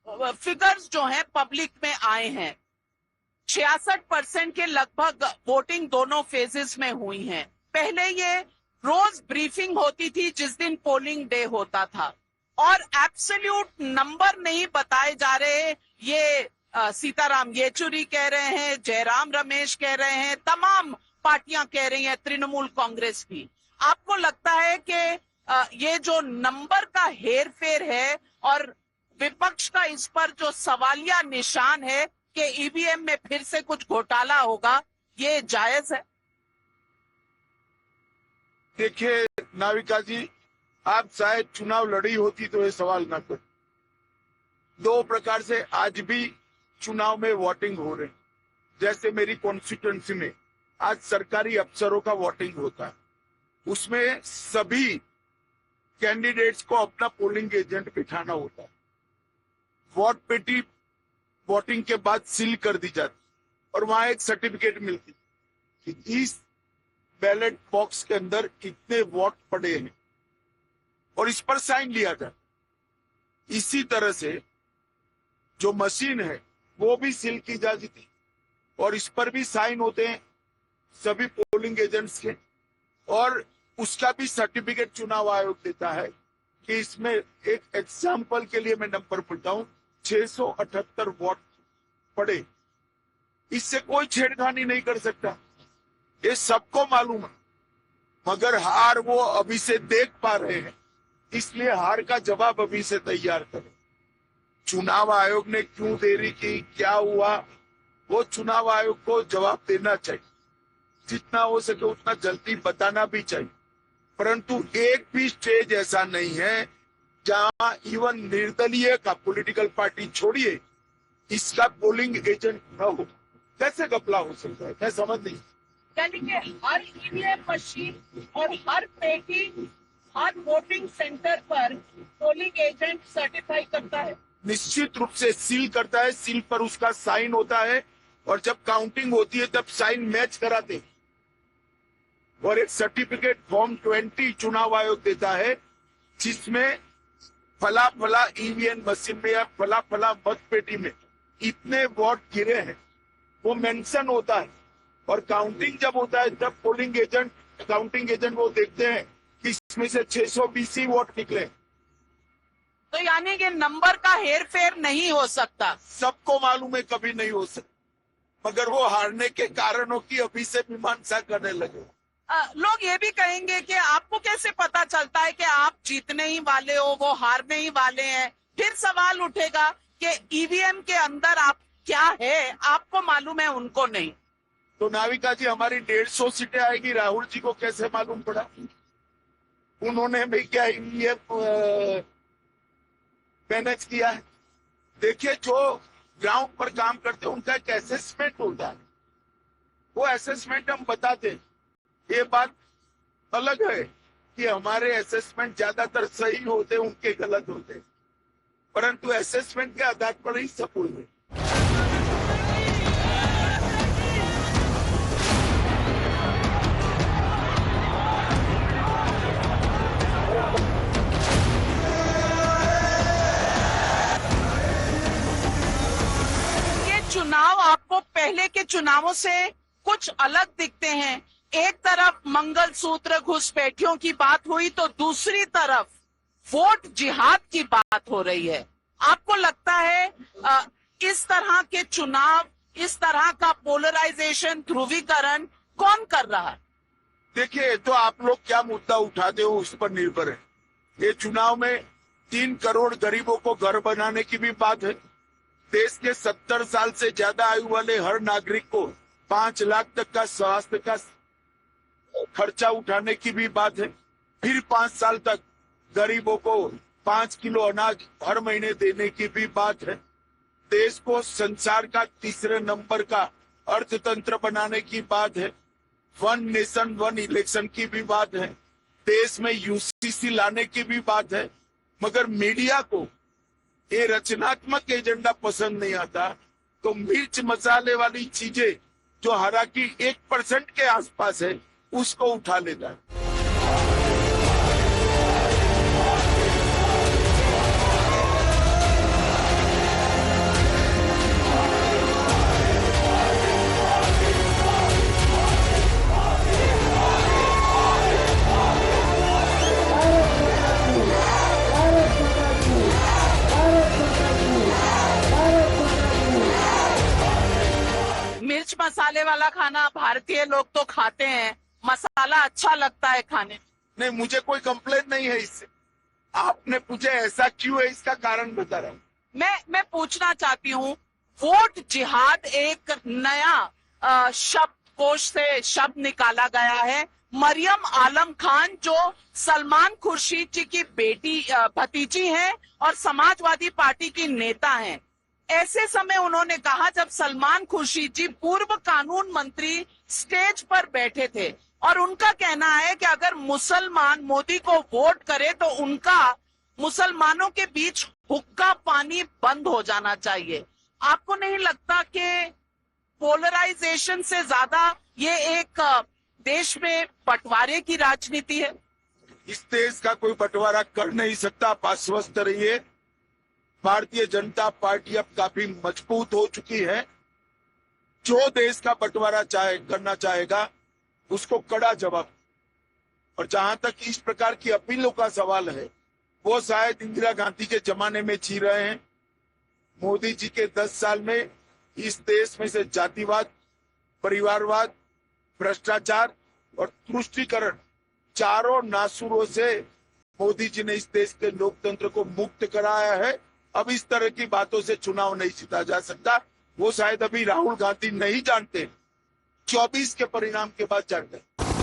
फिगर्स जो हैं पब्लिक में आए हैं। 66% के लगभग वोटिंग दोनों फेजेस में हुई है। पहले ये रोज ब्रीफिंग होती थी जिस दिन पोलिंग डे होता था और एब्सोल्यूट नंबर नहीं बताए जा रहे। ये सीताराम येचुरी कह रहे हैं, जयराम रमेश कह रहे हैं, तमाम पार्टियां कह रही हैं, तृणमूल कांग्रेस भी। आपको लगता है कि ये जो नंबर का हेर फेर है और विपक्ष का इस पर जो सवालिया निशान है कि ईवीएम में फिर से कुछ घोटाला होगा, ये जायज है? देखिए नाविका जी, आप शायद चुनाव लड़ी होती तो ये सवाल ना कर। 2 प्रकार से आज भी चुनाव में वोटिंग हो रहे, जैसे मेरी कॉन्स्टिट्यूएंसी में आज सरकारी अफसरों का वोटिंग होता है, उसमें सभी कैंडिडेट्स को अपना पोलिंग एजेंट बिठाना होता है। वोट पेटी वोटिंग के बाद सील कर दी जाती और वहां एक सर्टिफिकेट मिलती कि इस बैलेट बॉक्स के अंदर कितने वोट पड़े हैं और इस पर साइन लिया जाए। इसी तरह से जो मशीन है वो भी सील की जाती थी और इस पर भी साइन होते हैं सभी पोलिंग एजेंट्स के, और उसका भी सर्टिफिकेट चुनाव आयोग देता है कि इसमें एक एग्जाम्पल के लिए मैं नंबर बोलता हूं, 678 वोट पड़े। इससे कोई छेड़खानी नहीं कर सकता, ये सबको मालूम है, मगर हार वो अभी से देख पा रहे हैं, इसलिए हार का जवाब अभी से तैयार करें। चुनाव आयोग ने क्यों देरी की, क्या हुआ, वो चुनाव आयोग को जवाब देना चाहिए, जितना हो सके उतना जल्दी बताना भी चाहिए। परंतु एक भी स्टेज ऐसा नहीं है जहां इवन निर्दलीय का, पॉलिटिकल पार्टी छोड़िए, इसका पोलिंग एजेंट न हो। कैसे घपला हो सकता है, मैं समझ नहीं। यानी कि हर ईवीएम मशीन और हर पेटी, हर वोटिंग सेंटर पर पोलिंग एजेंट सर्टिफाई करता है? निश्चित रूप से सील करता है, सील पर उसका साइन होता है और जब काउंटिंग होती है तब साइन मैच कराते हैं। और एक सर्टिफिकेट फॉर्म 20 चुनाव आयोग देता है जिसमें फला फला ईवीएम मशीन में या फला फला मत पेटी में इतने वोट गिरे हैं वो मेंशन होता है। और काउंटिंग जब होता है तब काउंटिंग एजेंट वो देखते हैं कि इसमें से 620 ही वोट निकले। तो यानी कि नंबर का हेर फेर नहीं हो सकता। सबको मालूम है कभी नहीं हो सकता, मगर वो हारने के कारणों की अभी से मीमांसा करने लगे। लोग ये भी कहेंगे कि आपको कैसे पता चलता है कि आप जीतने ही वाले हो, वो हारने ही वाले हैं। फिर सवाल उठेगा कि ईवीएम के अंदर आप क्या है आपको मालूम है, उनको नहीं। तो नाविका जी हमारी 150 सीटें आएगी, राहुल जी को कैसे मालूम पड़ा? उन्होंने भी क्या ईवीएम मैनेज किया है? देखिए, जो ग्राउंड पर काम करते हैं उनका एक असेसमेंट होता है, वो असेसमेंट हम बताते हैं। ये बात अलग है कि हमारे असेसमेंट ज्यादातर सही होते, उनके गलत होते, परंतु असेसमेंट के आधार पर ही सब हुए। चुनाव आपको पहले के चुनावों से कुछ अलग दिखते हैं। एक तरफ मंगलसूत्र घुसपैठियों की बात हुई तो दूसरी तरफ वोट जिहाद की बात हो रही है। आपको लगता है इस तरह के चुनाव, इस तरह का पोलराइजेशन, ध्रुवीकरण कौन कर रहा है? देखिए, तो आप लोग क्या मुद्दा उठाते हो उस पर निर्भर है। ये चुनाव में 3 करोड़ गरीबों को घर बनाने की भी बात है। देश के 70 साल से ज्यादा आयु वाले हर नागरिक को 5 लाख तक का स्वास्थ्य का खर्चा उठाने की भी बात है। फिर 5 साल तक गरीबों को 5 किलो अनाज हर महीने देने की भी बात है। देश को संसार का 3रे नंबर का अर्थतंत्र बनाने की बात है। 1 नेशन 1 इलेक्शन की भी बात है। देश में यूसीसी लाने की भी बात है। मगर मीडिया को ये रचनात्मक एजेंडा पसंद नहीं आता, तो मिर्च मसाले वाली चीजें जो हालांकि 1% के आसपास है उसको उठा लेता है। मिर्च मसाले वाला खाना भारतीय लोग तो खाते हैं, मसाला अच्छा लगता है खाने। नहीं, मुझे कोई कंप्लेन नहीं है इससे। आपने पूछे ऐसा क्यों है, इसका कारण बता रहा हूँ। मैं पूछना चाहती हूँ, वोट जिहाद एक नया शब्दकोश से शब्द निकाला गया है। मरियम आलम खान जो सलमान खुर्शीद जी की भतीजी हैं और समाजवादी पार्टी की नेता हैं, ऐसे समय उन्होंने कहा जब सलमान खुर्शीद जी पूर्व कानून मंत्री स्टेज पर बैठे थे और उनका कहना है कि अगर मुसलमान मोदी को वोट करे तो उनका मुसलमानों के बीच हुक्का पानी बंद हो जाना चाहिए। आपको नहीं लगता कि पोलराइजेशन से ज्यादा ये एक देश में बंटवारे की राजनीति है? इस देश का कोई बंटवारा कर नहीं सकता। आप आश्वस्त रहिए, भारतीय जनता पार्टी अब काफी मजबूत हो चुकी है। जो देश का बंटवारा करना चाहेगा उसको कड़ा जवाब। और जहां तक इस प्रकार की अपीलों का सवाल है, वो शायद इंदिरा गांधी के जमाने में जी रहे हैं। मोदी जी के 10 साल में इस देश में से जातिवाद, परिवारवाद, भ्रष्टाचार और तुष्टीकरण चारों नासूरों से मोदी जी ने इस देश के लोकतंत्र को मुक्त कराया है। अब इस तरह की बातों से चुनाव नहीं जीता जा सकता। वो शायद अभी राहुल गांधी नहीं जानते, 24 के परिणाम के बाद जानते हैं।